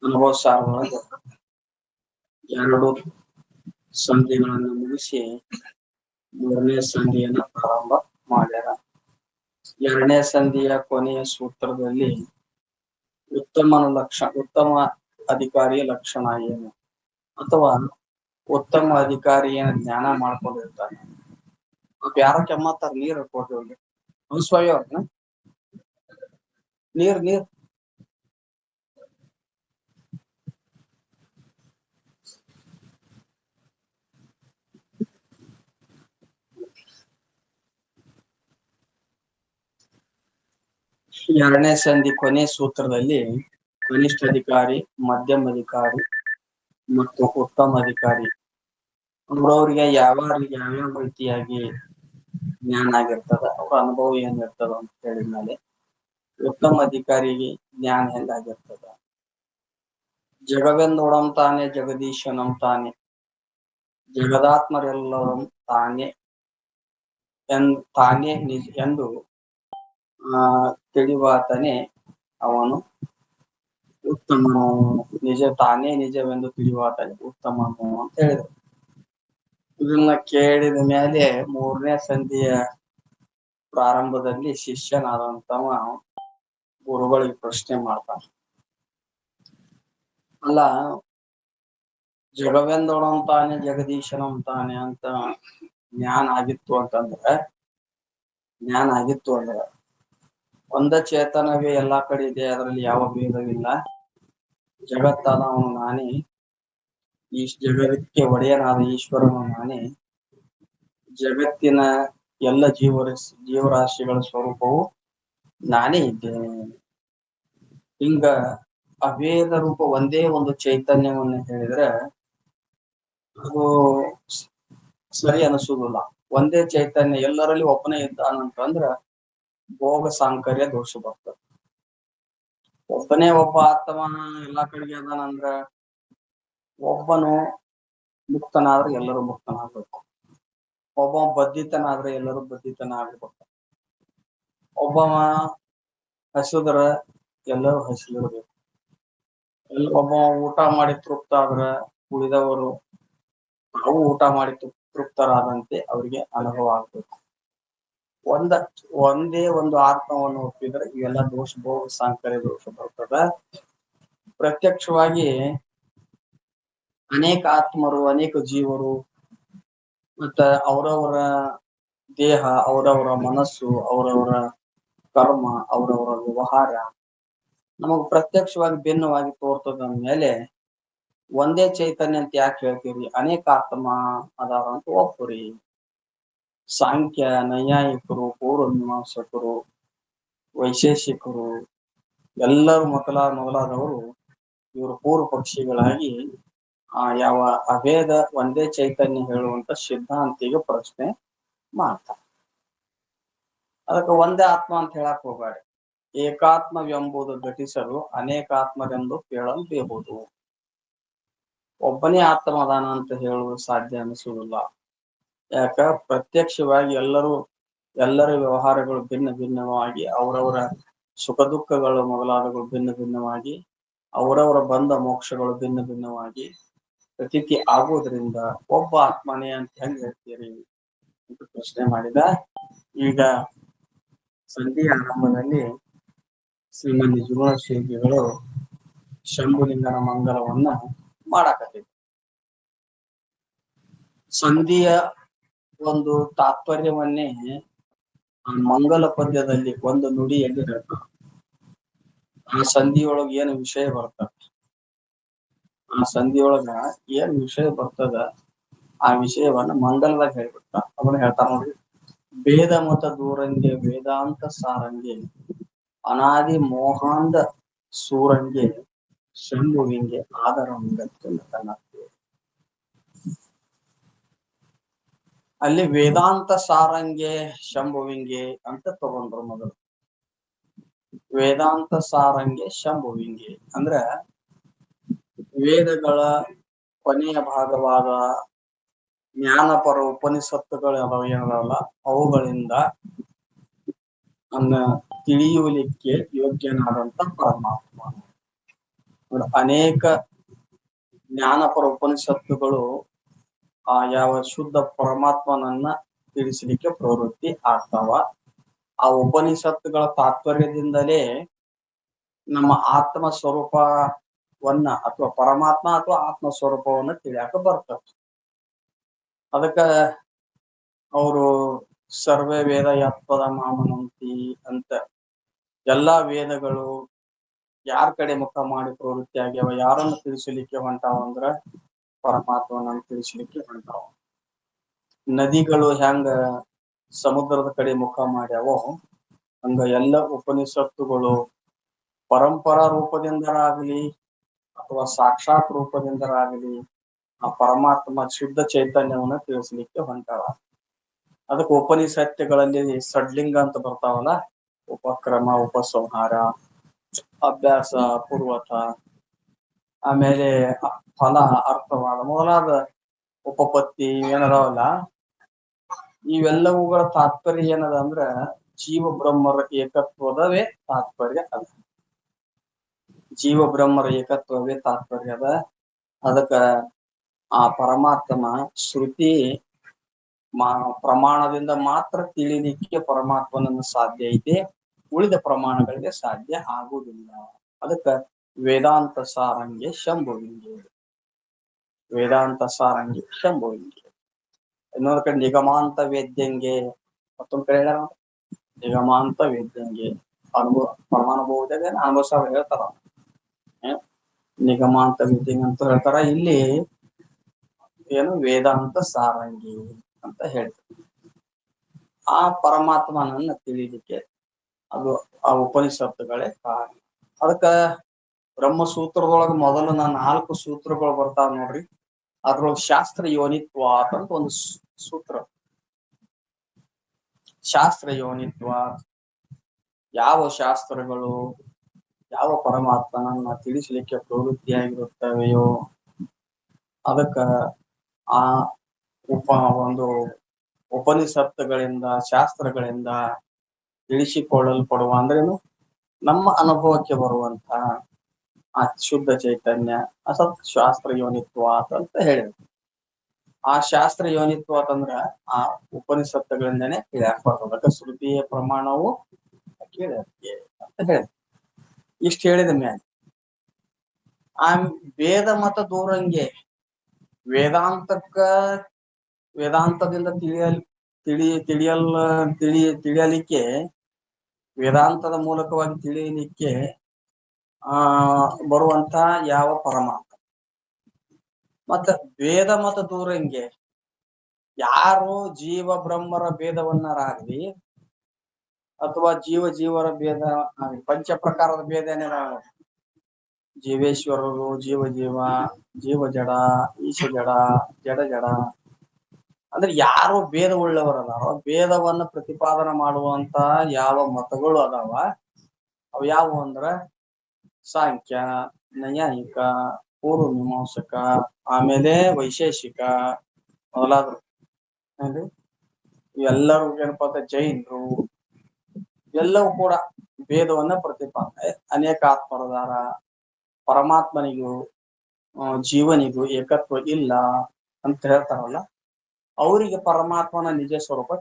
ಅನುಭವ ಸಾರದೊಳಗೆ 2 ಸಂಧಿಗಳನ್ನು ಮುಗಿಸಿ 3ನೇ ಸಂಧಿಯನ್ನ ಪ್ರಾರಂಭ ಮಾಡ್ಯಾರ. 2ನೇ ಸಂಧಿಯ ಕೊನೆಯ ಸೂತ್ರದಲ್ಲಿ ಉತ್ತಮ ಅಧಿಕಾರಿಯ ಲಕ್ಷಣ ಏನು, ಅಥವಾ ಉತ್ತಮ ಅಧಿಕಾರಿ ಏನ ಜ್ಞಾನ ಮಾಡ್ಕೊಂಡಿರ್ತಾನೆ. ಯಾರ ಕೆಮ್ಮತ್ತಾರ ನೀರ್ ಕೊಟ್ಟು ಹಂಸ್ವಾಯ ಅವ್ರನ್ನ ನೀರ್ 2ನೇ ಸಂಧಿ ಕೊನೆ ಸೂತ್ರದಲ್ಲಿ ಕನಿಷ್ಠ ಅಧಿಕಾರಿ, ಮಧ್ಯಮ ಅಧಿಕಾರಿ ಮತ್ತು ಉತ್ತಮ ಅಧಿಕಾರಿ ಅವ್ರವ್ರಿಗೆ ಯಾವ್ಯಾವ ರೀತಿಯಾಗಿ ಜ್ಞಾನ ಆಗಿರ್ತದ, ಅವ್ರ ಅನುಭವ ಏನಿರ್ತದ ಅಂತ ಹೇಳಿದ್ಮೇಲೆ ಉತ್ತಮ ಅಧಿಕಾರಿಗೆ ಜ್ಞಾನ ಹೆಂಗಾಗಿರ್ತದ. ಜಗವೆಂದೊಡಂ ತಾನೆ ಜಗದೀಶನಂ ತಾನೆ, ಜಗದಾತ್ಮರೆಲ್ಲರಂ ತಾನೆ ಎಂದು ತಿಳಿವಾತನೇ ಅವನು ಉತ್ತಮನು, ತಾನೇ ನಿಜವೆಂದು ತಿಳಿವಾತನೇ ಉತ್ತಮನು ಅಂತ ಹೇಳಿದ್ರು. ಇದನ್ನ ಕೇಳಿದ ಮೇಲೆ 3ನೇ ಸಂಧಿಯ ಪ್ರಾರಂಭದಲ್ಲಿ ಶಿಷ್ಯನಾದಂತವ ಗುರುಗಳಿಗೆ ಪ್ರಶ್ನೆ ಮಾಡ್ತಾನೆ. ಅಲ್ಲ, ಜಗವೆಂದೊಡಂ ತಾನೆ ಜಗದೀಶನಂ ತಾನೆ ಅಂತ ಜ್ಞಾನ ಆಗಿತ್ತು ಅಂದ್ರೆ ಒಂದ ಚೇತನವೇ ಎಲ್ಲಾ ಕಡೆ ಇದೆ, ಅದರಲ್ಲಿ ಯಾವ ಭೇದವಿಲ್ಲ. ಜಗತ್ತಾದ ಅವನು ನಾನೇ, ಈ ಜಗತ್ತಕ್ಕೆ ಒಡೆಯನಾದ ಈಶ್ವರನು ನಾನೇ, ಜಗತ್ತಿನ ಎಲ್ಲ ಜೀವರಾಶಿಗಳ ಸ್ವರೂಪವು ನಾನೇ ಇದ್ದೇನೆ. ಹಿಂಗ ಅಭೇದ ರೂಪ ಒಂದೇ ಒಂದು ಚೈತನ್ಯವನ್ನು ಹೇಳಿದ್ರೆ ಅದು ಸರಿ ಅನಿಸುವುದಿಲ್ಲ. ಒಂದೇ ಚೈತನ್ಯ ಎಲ್ಲರಲ್ಲಿ ಒಬ್ಬನೇ ಇದ್ದಾನಂತಂದ್ರ ಭೋಗ ಸಾಂಕರ್ಯ ದೋಷ ಬರ್ತದೆ. ಒಬ್ಬನೇ ಒಬ್ಬ ಆತ್ಮ ಎಲ್ಲಾ ಕಡೆಗೆ ಅದಾನಂದ್ರ ಒಬ್ಬನು ಮುಕ್ತನಾದ್ರೆ ಎಲ್ಲರೂ ಮುಕ್ತನಾಗಬೇಕು, ಒಬ್ಬ ಬದ್ಧಿತನಾದ್ರೆ ಎಲ್ಲರೂ ಬದ್ಧಿತನಾಗಬೇಕು, ಒಬ್ಬವ ಹಸಿದ್ರ ಎಲ್ಲರೂ ಹಸಿದಿರ್ಬೇಕು, ಒಬ್ಬ ಊಟ ಮಾಡಿ ತೃಪ್ತ ಆದ್ರ ಉಳಿದವರು ನಾವು ಊಟ ಮಾಡಿ ತೃಪ್ತರಾದಂತೆ ಅವರಿಗೆ ಅನುಭವ ಆಗ್ಬೇಕು. ಒಂದೇ ಒಂದು ಆತ್ಮವನ್ನು ಒಪ್ಪಿದ್ರೆ ಇವೆಲ್ಲ ಭೋಗ ಸಾಂಕರ್ಯ ದೋಷ ಬರ್ತದೆ. ಪ್ರತ್ಯಕ್ಷವಾಗಿ ಅನೇಕ ಆತ್ಮರು, ಅನೇಕ ಜೀವರು, ಮತ್ತ ಅವರವರ ದೇಹ, ಅವರವರ ಮನಸ್ಸು, ಅವರವರ ಕರ್ಮ, ಅವರವರ ವ್ಯವಹಾರ ನಮಗ್ ಪ್ರತ್ಯಕ್ಷವಾಗಿ ಭಿನ್ನವಾಗಿ ತೋರ್ತದ ಮೇಲೆ ಒಂದೇ ಚೈತನ್ಯ ಅಂತ ಯಾಕೆ ಹೇಳ್ತೀರಿ, ಅನೇಕ ಆತ್ಮ ಅದಾವ ಅಂತ ಒಪ್ಪುರಿ. ಸಾಂಖ್ಯ, ನೈಯಾಯಿಕರು, ಪೂರ್ವ ಮೀಮಾಂಸಕರು, ವೈಶೇಷಿಕರು ಎಲ್ಲರೂ ಮೊದಲಾದವರು ಇವರು ಪೂರ್ವ ಪಕ್ಷಿಗಳಾಗಿ ಯಾವ ಅಭೇದ ಒಂದೇ ಚೈತನ್ಯ ಹೇಳುವಂತ ಸಿದ್ಧಾಂತಿಗೆ ಪ್ರಶ್ನೆ ಮಾಡ್ತಾರೆ. ಅದಕ್ಕೆ ಒಂದೇ ಆತ್ಮ ಅಂತ ಹೇಳಕ್ ಹೋಗ್ಬೇಡಿ. ಏಕಾತ್ಮವೆಂಬುದು ಘಟಿಸಲು ಅನೇಕಾತ್ಮರೆಂದು ಕೇಳಲ್ಬಹುದು. ಒಬ್ಬನೇ ಆತ್ಮ ಅದಾನ ಅಂತ ಹೇಳುವುದು ಸಾಧ್ಯ ಅನಿಸುವುದಿಲ್ಲ. ಯಾಕ ಪ್ರತ್ಯಕ್ಷವಾಗಿ ಎಲ್ಲರ ವ್ಯವಹಾರಗಳು ಭಿನ್ನ ಭಿನ್ನವಾಗಿ, ಅವರವರ ಸುಖ ದುಃಖಗಳು ಮೊದಲಾದಗಳು ಭಿನ್ನ ಭಿನ್ನವಾಗಿ, ಅವರವರ ಬಂಧ ಮೋಕ್ಷಗಳು ಭಿನ್ನ ಭಿನ್ನವಾಗಿ ಪ್ರತೀತಿ ಆಗುವುದರಿಂದ ಒಬ್ಬ ಆತ್ಮನೇ ಅಂತ ಹೆಂಗ್ ಹೇಳ್ತೀರಿ ಅಂತ ಪ್ರಶ್ನೆ ಮಾಡಿದ. ಈಗ ಸಂಧಿಯ ಆರಂಭದಲ್ಲಿ ಶ್ರೀಮನ್ ನಿಜಗುಣಶೇಖಿಗಳು ಶಂಭುಲಿಂಗನ ಮಂಗಲವನ್ನ ಮಾಡಾಕತ್ತಿದ್ರು. ಸಂಧಿಯ ಒಂದು ತಾತ್ಪರ್ಯವನ್ನೇ ಮಂಗಲ ಪದ್ಯದಲ್ಲಿ ಒಂದು ನುಡಿಯಲ್ಲಿ ಹೇಳ್ತಾರೆ. ಆ ಸಂಧಿಯೊಳಗ ಏನು ವಿಷಯ ಬರ್ತದ, ಆ ಸಂಧಿಯೊಳಗ ಏನ್ ವಿಷಯ ಬರ್ತದ ಆ ವಿಷಯವನ್ನ ಮಂಗಲದಾಗ ಹೇಳ್ಬಿಡ್ತಾರ. ಅವನು ಹೇಳ್ತಾರ ನೋಡ್ರಿ, ಭೇದ ಮತ ದೂರಂಗೆ ವೇದಾಂತ ಸಾರಂಗೆ, ಅನಾದಿ ಮೋಹಾಂಧ ಸೂರಂಗೆ, ಶಂಭುವಿಂಗೆ ಆದರಂಗತ್ತನ್ನ. ಅಲ್ಲಿ ವೇದಾಂತ ಸಾರಂಗೆ ಶಂಭುವಿಂಗೆ ಅಂತ ತಗೊಂಡ್ರು. ಮೊದಲು ವೇದಾಂತ ಸಾರಂಗೆ ಶಂಭುವಿಂಗೆ ಅಂದ್ರ ವೇದಗಳ ಕೊನೆಯ ಭಾಗವಾದ ಜ್ಞಾನಪರ ಉಪನಿಷತ್ತುಗಳು ಏನಲ್ಲ ಅವುಗಳಿಂದ ತಿಳಿಯುವುದಕ್ಕೆ ಯೋಗ್ಯನಾದಂತ ಪರಮಾತ್ಮ. ಅನೇಕ ಜ್ಞಾನಪರ ಉಪನಿಷತ್ತುಗಳು ಯಾವ ಶುದ್ಧ ಪರಮಾತ್ಮನನ್ನ ತಿಳಿಸಲಿಕ್ಕೆ ಪ್ರವೃತ್ತಿ ಆಗ್ತಾವ. ಆ ಉಪನಿಷತ್ತುಗಳ ತಾತ್ಪರ್ಯದಿಂದಲೇ ನಮ್ಮ ಆತ್ಮ ಸ್ವರೂಪವನ್ನ ಅಥವಾ ಪರಮಾತ್ಮ ಅಥವಾ ಆತ್ಮ ಸ್ವರೂಪವನ್ನ ತಿಳಿಯಾಕ ಬರ್ತದೆ. ಅದಕ್ಕ ಅವರು ಸರ್ವೇ ವೇದ ಯತ್ಪದ ಮಾಮನಂತಿ ಅಂತ ಎಲ್ಲಾ ವೇದಗಳು ಯಾರ ಕಡೆ ಮುಖ ಮಾಡಿ ಪ್ರವೃತ್ತಿ ಆಗ್ಯಾವ, ಯಾರನ್ನ ತಿಳಿಸಲಿಕ್ಕೆ ಹೊಂಟಾವ ಅಂದ್ರ ಪರಮಾತ್ಮನನ್ನು ತಿಳಿಸಲಿಕ್ಕೆ ಹೊಂಟಾವ. ನದಿಗಳು ಹೆಂಗ ಸಮುದ್ರದ ಕಡೆ ಮುಖ ಮಾಡ್ಯಾವೋ ಹಂಗ ಎಲ್ಲ ಉಪನಿಷತ್ತುಗಳು ಪರಂಪರಾ ರೂಪದಿಂದರಾಗಲಿ ಅಥವಾ ಸಾಕ್ಷಾತ್ ರೂಪದಿಂದರಾಗಲಿ ಆ ಪರಮಾತ್ಮ ಶುದ್ಧ ಚೈತನ್ಯವನ್ನ ತಿಳಿಸ್ಲಿಕ್ಕೆ ಹೊಂಟಾವ. ಅದಕ್ಕೆ ಉಪನಿಷತ್ತುಗಳಲ್ಲಿ ಷಡ್ಲಿಂಗ ಅಂತ ಬರ್ತಾವಲ್ಲ, ಉಪಕ್ರಮ, ಉಪಸಂಹಾರ, ಅಭ್ಯಾಸ, ಪೂರ್ವತ, ಆಮೇಲೆ ಫಲ, ಅರ್ಥವಾದ ಮೊದಲಾದ ಉಪಪತ್ತಿ ಏನದಾವಲ್ಲ, ಇವೆಲ್ಲವುಗಳ ತಾತ್ಪರ್ಯ ಏನದ ಅಂದ್ರ ಜೀವ ಬ್ರಹ್ಮರ ಏಕತ್ವದವೇ ತಾತ್ಪರ್ಯ ಅದ. ಜೀವ ಬ್ರಹ್ಮರ ಏಕತ್ವವೇ ತಾತ್ಪರ್ಯ ಅದ. ಅದಕ್ಕ ಆ ಪರಮಾತ್ಮ ಶ್ರುತಿ ಪ್ರಮಾಣದಿಂದ ಮಾತ್ರ ತಿಳಿಲಿಕ್ಕೆ ಪರಮಾತ್ಮನನ್ನು ಸಾಧ್ಯ ಐತೆ, ಉಳಿದ ಪ್ರಮಾಣಗಳಿಗೆ ಸಾಧ್ಯ ಆಗುವುದಿಲ್ಲ. ಅದಕ್ಕ ವೇದಾಂತ ಸಾರಂಗೆ ಶಂಭುವಿಂಗೆ, ವೇದಾಂತ ಸಾರಂಗೆ ಶಂಭುವಿಂಗೆ. ಇನ್ನೊಂದು ಕಡೆ ನಿಗಮಾಂತ ವೇದ್ಯಂಗೆ, ಮತ್ತೊಂದು ಕಡೆ ಹೇಳ ನಿಗಮಾಂತ ವೇದ್ಯಂಗೆ. ಪರಮಾನುಭವದಾಗ ಅನುಭವ ಹೇಳ್ತಾರ, ನಿಗಮಾಂತ ವೇದ್ಯಂಗೆ ಅಂತ ಹೇಳ್ತಾರ. ಇಲ್ಲಿ ಏನು ವೇದಾಂತ ಸಾರಂಗಿ ಅಂತ ಹೇಳ್ತಾರೆ. ಆ ಪರಮಾತ್ಮನನ್ನ ತಿಳಿಲಿಕ್ಕೆ ಅದು ಆ ಉಪನಿಷತ್ತುಗಳೇ ಕಾರಣ. ಅದಕ್ಕ ಬ್ರಹ್ಮಸೂತ್ರದೊಳಗ ಮೊದಲು 4 ಸೂತ್ರಗಳು ಬರ್ತಾವ ನೋಡ್ರಿ. ಅದ್ರೊಳಗೆ ಶಾಸ್ತ್ರ ಯೋನಿತ್ವ ಅಂತ ಒಂದು ಸೂತ್ರ. ಶಾಸ್ತ್ರ ಯೋನಿತ್ವ, ಯಾವ ಶಾಸ್ತ್ರಗಳು ಯಾವ ಪರಮಾತ್ಮನನ್ನ ತಿಳಿಸಲಿಕ್ಕೆ ಪ್ರವೃತ್ತಿಯಾಗಿರುತ್ತವೆಯೋ ಅದಕ್ಕ ಆ ಒಂದು ಉಪನಿಷತ್ತುಗಳಿಂದ ಶಾಸ್ತ್ರಗಳಿಂದ ತಿಳಿಸಿಕೊಳ್ಳಲ್ಪಡುವ ಅಂದ್ರೇನು, ನಮ್ಮ ಅನುಭವಕ್ಕೆ ಬರುವಂತ ಆ ಶುದ್ಧ ಚೈತನ್ಯ ಅಸತ್ ಶಾಸ್ತ್ರ ಯೋನಿತ್ವ ಅಂತ ಹೇಳಿದ್ರು. ಆ ಶಾಸ್ತ್ರ ಯೋನಿತ್ವ ಅಂತಂದ್ರ ಆ ಉಪನಿಷತ್ತುಗಳಿಂದನೇ ತಿಳಿಯಾಕ ಬರ್ತದೆ. ಅದಕ್ಕೆ ಶ್ರುತಿಯ ಪ್ರಮಾಣವು ಕೇಳಕ್ಕೆ ಅಂತ ಹೇಳಿದ್ರು. ಇಷ್ಟ ಹೇಳಿದ ಮೇಲೆ ಆ ವೇದ ಮತ ದೂರಂಗೆ ವೇದಾಂತದಿಂದ ತಿಳಿಯಲಿಕ್ಕೆ ವೇದಾಂತದ ಮೂಲಕವಾಗಿ ತಿಳಿಯಲಿಕ್ಕೆ ಬರುವಂತ ಯಾವ ಪರಮಾತ್ಮ, ಮತ್ತ ವೇದ ಮತ ದೂರಂಗೆ ಯಾರು ಜೀವ ಬ್ರಹ್ಮರ ಭೇದವನ್ನರಾಗಲಿ ಅಥವಾ ಜೀವರ ಭೇದ, ಪಂಚ ಪ್ರಕಾರದ ಭೇದ ಏನೇನ, ಜೀವೇಶ್ವರರು, ಜೀವ ಜಡ, ಈಶ ಜಡ, ಜಡ ಅಂದ್ರೆ ಯಾರು ಭೇದ ಉಳ್ಳವರದಾರೋ, ಭೇದವನ್ನ ಪ್ರತಿಪಾದನೆ ಮಾಡುವಂತ ಯಾವ ಮತಗಳು ಅದಾವ ಅವು ಯಾವುವು ಅಂದ್ರ ಸಾಂಖ್ಯ, ನೈಯಾಯಿಕ, ಪೂರ್ವ ಮೀಮಾಂಸಕ, ಆಮೇಲೆ ವೈಶೇಷಿಕ ಮೊದಲಾದ್ರು. ಇವೆಲ್ಲರೂ ಏನಪ್ಪಾ ಅಂತ ಜೈನರು ಎಲ್ಲವೂ ಕೂಡ ಭೇದವನ್ನ ಪ್ರತಿಪಾದನೆ, ಅನೇಕ ಆತ್ಮರದಾರ, ಪರಮಾತ್ಮನಿಗೂ ಜೀವನಿಗೂ ಏಕತ್ವ ಇಲ್ಲ ಅಂತ ಹೇಳ್ತಾರಲ್ಲ, ಅವರಿಗೆ ಪರಮಾತ್ಮನ ನಿಜ ಸ್ವರೂಪ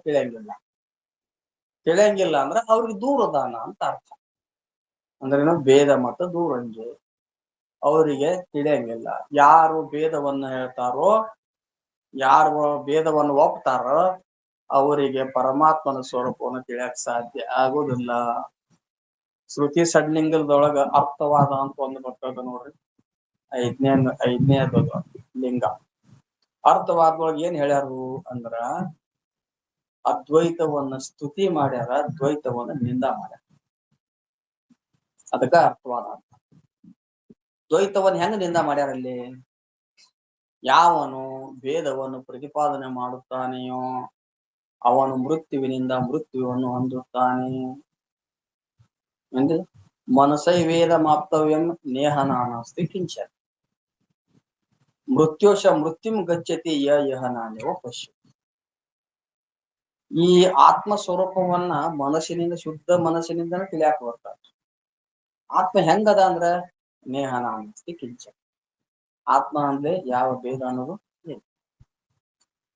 ತಿಳಿಯಂಗಿಲ್ಲ ಅಂದ್ರೆ ಅವ್ರಿಗೆ ದೂರದಾನ ಅಂತ ಅರ್ಥ. ಅಂದ್ರೇನು, ಭೇದ ಮತ ದೂರಂಗೆ ಅವರಿಗೆ ತಿಳಿಯಂಗಿಲ್ಲ. ಯಾರು ಭೇದವನ್ನು ಹೇಳ್ತಾರೋ, ಯಾರು ಭೇದವನ್ನು ಒಪ್ತಾರೋ ಅವರಿಗೆ ಪರಮಾತ್ಮನ ಸ್ವರೂಪವನ್ನು ತಿಳಿಯಕ್ ಸಾಧ್ಯ ಆಗುದಿಲ್ಲ. ಶ್ರುತಿ ಷಡ್ಲಿಂಗದೊಳಗ ಅರ್ಥವಾದ ಅಂತ ಒಂದು ಬರ್ತದ ನೋಡ್ರಿ, ಐದನೇ ಲಿಂಗ. ಅರ್ಥವಾದೊಳಗೆ ಏನ್ ಹೇಳ್ಯಾರು ಅಂದ್ರ ಅದ್ವೈತವನ್ನ ಸ್ತುತಿ ಮಾಡ್ಯಾರ, ದ್ವೈತವನ್ನ ನಿಂದ ಮಾಡ್ಯಾರ. ಅದಕ್ಕ ಅರ್ಥವಾದ. ದ್ವೈತವನ್ನ ಹೆಂಗ ನಿಂದ ಮಾಡ್ಯಾರಲ್ಲಿ, ಯಾವನು ಭೇದವನ್ನು ಪ್ರತಿಪಾದನೆ ಮಾಡುತ್ತಾನೆಯೋ ಅವನು ಮೃತ್ಯುವಿನಿಂದ ಮೃತ್ಯುವನ್ನು ಹೊಂದುತ್ತಾನೆ. ಅಂದ್ರೆ ಮನಸೈ ವೇದ ಮಾಪ್ತವ್ಯಂ ನೇಹ ನಾನಾಸ್ತಿ ಕಿಂಚನ, ಮೃತ್ಯುಂ ಗಚ್ಚತಿ ಯಹ ನಾನೇವ ಪಶ್ಯ. ಈ ಆತ್ಮ ಸ್ವರೂಪವನ್ನ ಮನಸ್ಸಿನಿಂದ ಶುದ್ಧ ಮನಸ್ಸಿನಿಂದನೇ ತಿಳಿಯಾಕ ಬರ್ತಾರೆ. ಆತ್ಮ ಹೆಂಗದ ಅಂದ್ರ ನೇಹನಾಸ್ತಿ ಕಿಂಚ. ಆತ್ಮ ಅಂದ್ರೆ ಯಾವ ಭೇದ ಅನ್ನೋದು ಇಲ್ಲ.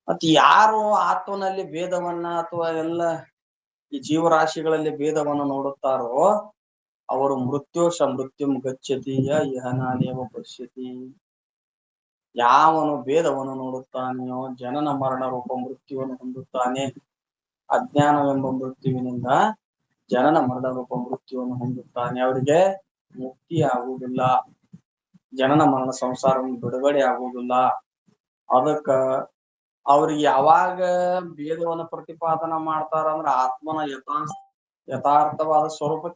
ಮತ್ ಯಾರು ಆತ್ಮನಲ್ಲಿ ಭೇದವನ್ನ ಅಥವಾ ಎಲ್ಲ ಈ ಜೀವರಾಶಿಗಳಲ್ಲಿ ಭೇದವನ್ನು ನೋಡುತ್ತಾರೋ ಅವರು ಮೃತ್ಯುಂ ಗಚ್ಚತಿಯ ಇಹನಾನೇವ ಪಶ್ಯತಿ. ಯಾವನು ಭೇದವನ್ನು ನೋಡುತ್ತಾನೆಯೋ ಜನನ ಮರಣ ರೂಪ ಮೃತ್ಯುವನ್ನು ಹೊಂದುತ್ತಾನೆ. ಅಜ್ಞಾನವೆಂಬ ಮೃತ್ಯುವಿನಿಂದ ಜನನ ಮರಣ ರೂಪ ಮೃತ್ಯುವನ್ನು ಹೊಂದುತ್ತಾನೆ. ಅವರಿಗೆ ಮುಕ್ತಿ ಆಗುವುದಿಲ್ಲ, ಜನನ ಮರಣ ಸಂಸಾರವನ್ನು ಬಿಡುಗಡೆ ಆಗುವುದಿಲ್ಲ. ಅದಕ್ಕ ಅವ್ರಿಗೆ ಯಾವಾಗ ಭೇದವನ್ನು ಪ್ರತಿಪಾದನ ಮಾಡ್ತಾರ ಅಂದ್ರ ಆತ್ಮನ ಯಥಾರ್ಥವಾದ ಸ್ವರೂಪ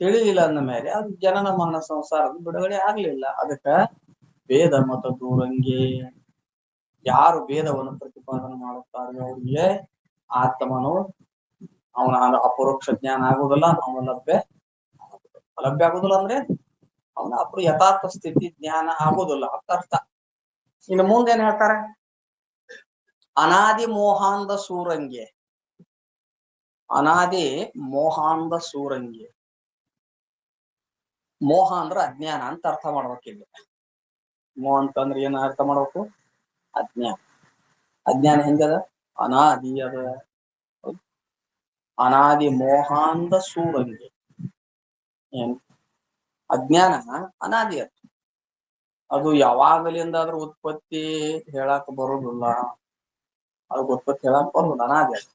ತಿಳಿಲಿಲ್ಲ ಅಂದ ಮೇಲೆ ಅದು ಜನನ ಮರಣ ಸಂಸಾರದ ಬಿಡುಗಡೆ ಆಗ್ಲಿಲ್ಲ. ಅದಕ್ಕ ಭೇದ ಮತ ದೂರಂಗೆ. ಯಾರು ಭೇದವನ್ನು ಪ್ರತಿಪಾದನೆ ಮಾಡುತ್ತಾರೆ ಅವರಿಗೆ ಆತ್ಮನು ಅವನ ಅಪರೋಕ್ಷ ಜ್ಞಾನ ಆಗುದಿಲ್ಲ, ಅವನ ಲಭ್ಯ ಆಗುದಿಲ್ಲ ಅಂದ್ರೆ ಅವನ ಯಥಾರ್ಥ ಸ್ಥಿತಿ ಜ್ಞಾನ ಆಗುದಿಲ್ಲ ಅಂತ ಅರ್ಥ. ಇನ್ನು ಮುಂದೇನ್ ಹೇಳ್ತಾರೆ? ಅನಾದಿ ಮೋಹಾಂಧ ಸೂರಂಗೆ. ಅನಾದಿ ಮೋಹಾಂಧ ಸೂರಂಗೆ. ಮೋಹ ಅಂದ್ರ ಅಜ್ಞಾನ ಅಂತ ಅರ್ಥ ಮಾಡ್ಬೇಕಿಲ್ಲ. ಮೋಹ ಅಂತಂದ್ರೆ ಏನ್ ಅರ್ಥ ಮಾಡ್ಬೇಕು? ಅಜ್ಞಾನ. ಅಜ್ಞಾನ ಹೆಂಗದ? ಅನಾದಿ ಅದ. ಅನಾದಿ ಮೋಹಾಂಧ ಸೂರಂಗೆ. ಏನ್ ಅಜ್ಞಾನ ಅನಾದಿ ಅದ. ಅದು ಯಾವಾಗಲಿಂದಾದ್ರೂ ಉತ್ಪತ್ತಿ ಹೇಳಕ್ ಬರುದಿಲ್ಲ. ಅದು ಉತ್ಪತ್ತಿ ಹೇಳಕ್ ಬರುದಿಲ್ಲ, ಅನಾದಿ ಅದ.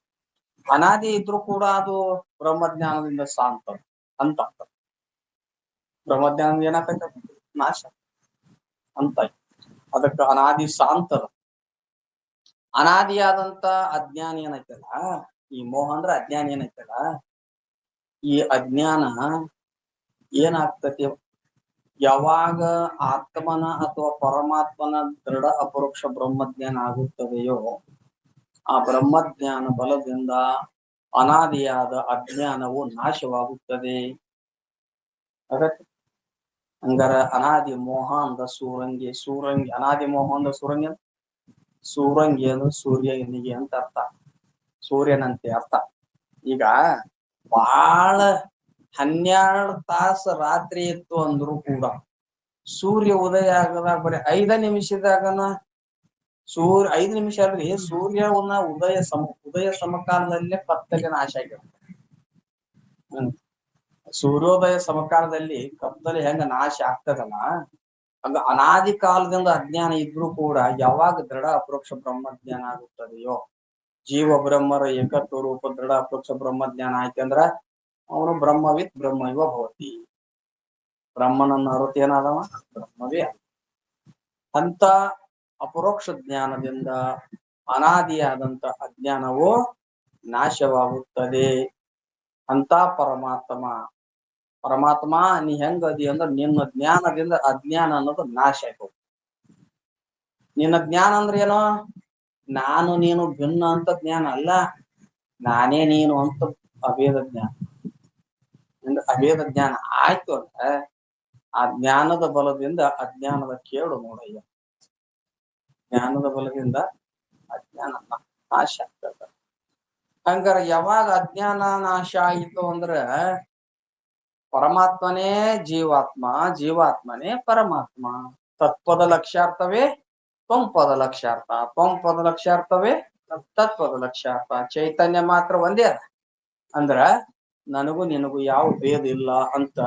ಅನಾದಿ ಇದ್ರೂ ಕೂಡ ಅದು ಬ್ರಹ್ಮಜ್ಞಾನದಿಂದ ಶಾಂತ ಅಂತ. ಬ್ರಹ್ಮಜ್ಞಾನದಿಂದ ಏನಾಗ್ತೈತೆ? ನಾಶ ಅಂತ. ಅದಕ್ಕ ಅನಾದಿ ಶಾಂತದ. ಅನಾದಿಯಾದಂತ ಅಜ್ಞಾನ ಏನೈತಲ್ಲ, ಈ ಮೋಹ ಅಂದ್ರೆ ಅಜ್ಞಾನ ಏನೈತಲ್ಲ, ಈ ಅಜ್ಞಾನ ಏನಾಗ್ತತಿ? ಯಾವಾಗ ಆತ್ಮನ ಅಥವಾ ಪರಮಾತ್ಮನ ದೃಢ ಅಪರೋಕ್ಷ ಬ್ರಹ್ಮಜ್ಞಾನ ಆಗುತ್ತದೆಯೋ ಆ ಬ್ರಹ್ಮಜ್ಞಾನ ಬಲದಿಂದ ಅನಾದಿಯಾದ ಅಜ್ಞಾನವು ನಾಶವಾಗುತ್ತದೆ. ಹಂಗಾರ ಅನಾದಿ ಮೋಹ ಅಂದ ಸೂರಂಗಿ. ಅನಾದಿ ಮೋಹ ಅಂದ ಸೂರಂಗಿ ಅಂದ್ರೆ ಸೂರ್ಯನಿಗೆ ಅಂತ ಅರ್ಥ. ಸೂರ್ಯನಂತೆ ಅರ್ಥ. ಈಗ ಬಹಳ 12 ತಾಸು ರಾತ್ರಿ ಇತ್ತು ಅಂದ್ರು ಕೂಡ ಸೂರ್ಯ ಉದಯ ಆಗದಾಗ ಬರೀ 5 ನಿಮಿಷದಾಗನ 5 ನಿಮಿಷ ಅಲ್ರಿ, ಸೂರ್ಯನ ಉದಯ ಸಮಕಾಲದಲ್ಲೇ ಕತ್ತಲೆ ನಾಶ ಆಗಿರುತ್ತೆ. ಸೂರ್ಯೋದಯ ಸಮಕಾಲದಲ್ಲಿ ಕತ್ತಲೆ ಹೆಂಗ ನಾಶ ಆಗ್ತದಲ್ಲ, ಹಂಗ ಅನಾದಿ ಕಾಲದಿಂದ ಅಜ್ಞಾನ ಇದ್ರೂ ಕೂಡ ಯಾವಾಗ ದೃಢ ಅಪರೋಕ್ಷ ಬ್ರಹ್ಮಜ್ಞಾನ ಆಗುತ್ತದೆಯೋ, ಜೀವ ಬ್ರಹ್ಮರ ಏಕತ್ವ ರೂಪ ದೃಢ ಅಪರೋಕ್ಷ ಬ್ರಹ್ಮಜ್ಞಾನ ಆಯ್ತಂದ್ರ ಅವನು ಬ್ರಹ್ಮವಿತ್ ಬ್ರಹ್ಮೈವ ಭವತಿ. ಬ್ರಹ್ಮನನ್ನ ಅರುತಿ ಏನಾದವ? ಬ್ರಹ್ಮವೇ. ಅಂತ ಅಪರೋಕ್ಷ ಜ್ಞಾನದಿಂದ ಅನಾದಿಯಾದಂತ ಅಜ್ಞಾನವು ನಾಶವಾಗುತ್ತದೆ. ಅಂತ ಪರಮಾತ್ಮ ನೀ ಹೆಂಗದಿ ಅಂದ್ರೆ ನಿನ್ನ ಜ್ಞಾನದಿಂದ ಅಜ್ಞಾನ ಅನ್ನೋದು ನಾಶ ಆಯ್ತು. ನಿನ್ನ ಜ್ಞಾನ ಅಂದ್ರೆ ಏನೋ? ನಾನು ನೀನು ಭಿನ್ನ ಅಂತ ಜ್ಞಾನ ಅಲ್ಲ, ನಾನೇ ನೀನು ಅಂತ ಅಭೇದ ಜ್ಞಾನ. ಅಭೇದ ಜ್ಞಾನ ಆಯ್ತು ಅಂದ್ರೆ ಆ ಜ್ಞಾನದ ಬಲದಿಂದ ಅಜ್ಞಾನದ ಕೇಳು ನೋಡಯ್ಯ. ಜ್ಞಾನದ ಬಲದಿಂದ ಅಜ್ಞಾನ ನಾಶ ಆಗ್ತದ. ಹಂಗಾರ ಯಾವಾಗ ಅಜ್ಞಾನ ನಾಶ ಆಯಿತು ಅಂದ್ರೆ ಪರಮಾತ್ಮನೇ ಜೀವಾತ್ಮ, ಜೀವಾತ್ಮನೇ ಪರಮಾತ್ಮ. ತತ್ಪದ ಲಕ್ಷ್ಯಾರ್ಥವೇ ತ್ವಂಪದ ಲಕ್ಷ್ಯಾರ್ಥ, ತ್ವಂಪದ ಲಕ್ಷ್ಯಾರ್ಥವೇ ತತ್ಪದ ಲಕ್ಷ್ಯಾರ್ಥ. ಚೈತನ್ಯ ಮಾತ್ರ ಒಂದೇ ಅದ. ಅಂದ್ರ ನನಗೂ ನಿನಗೂ ಯಾವ ಭೇದ ಇಲ್ಲ ಅಂತ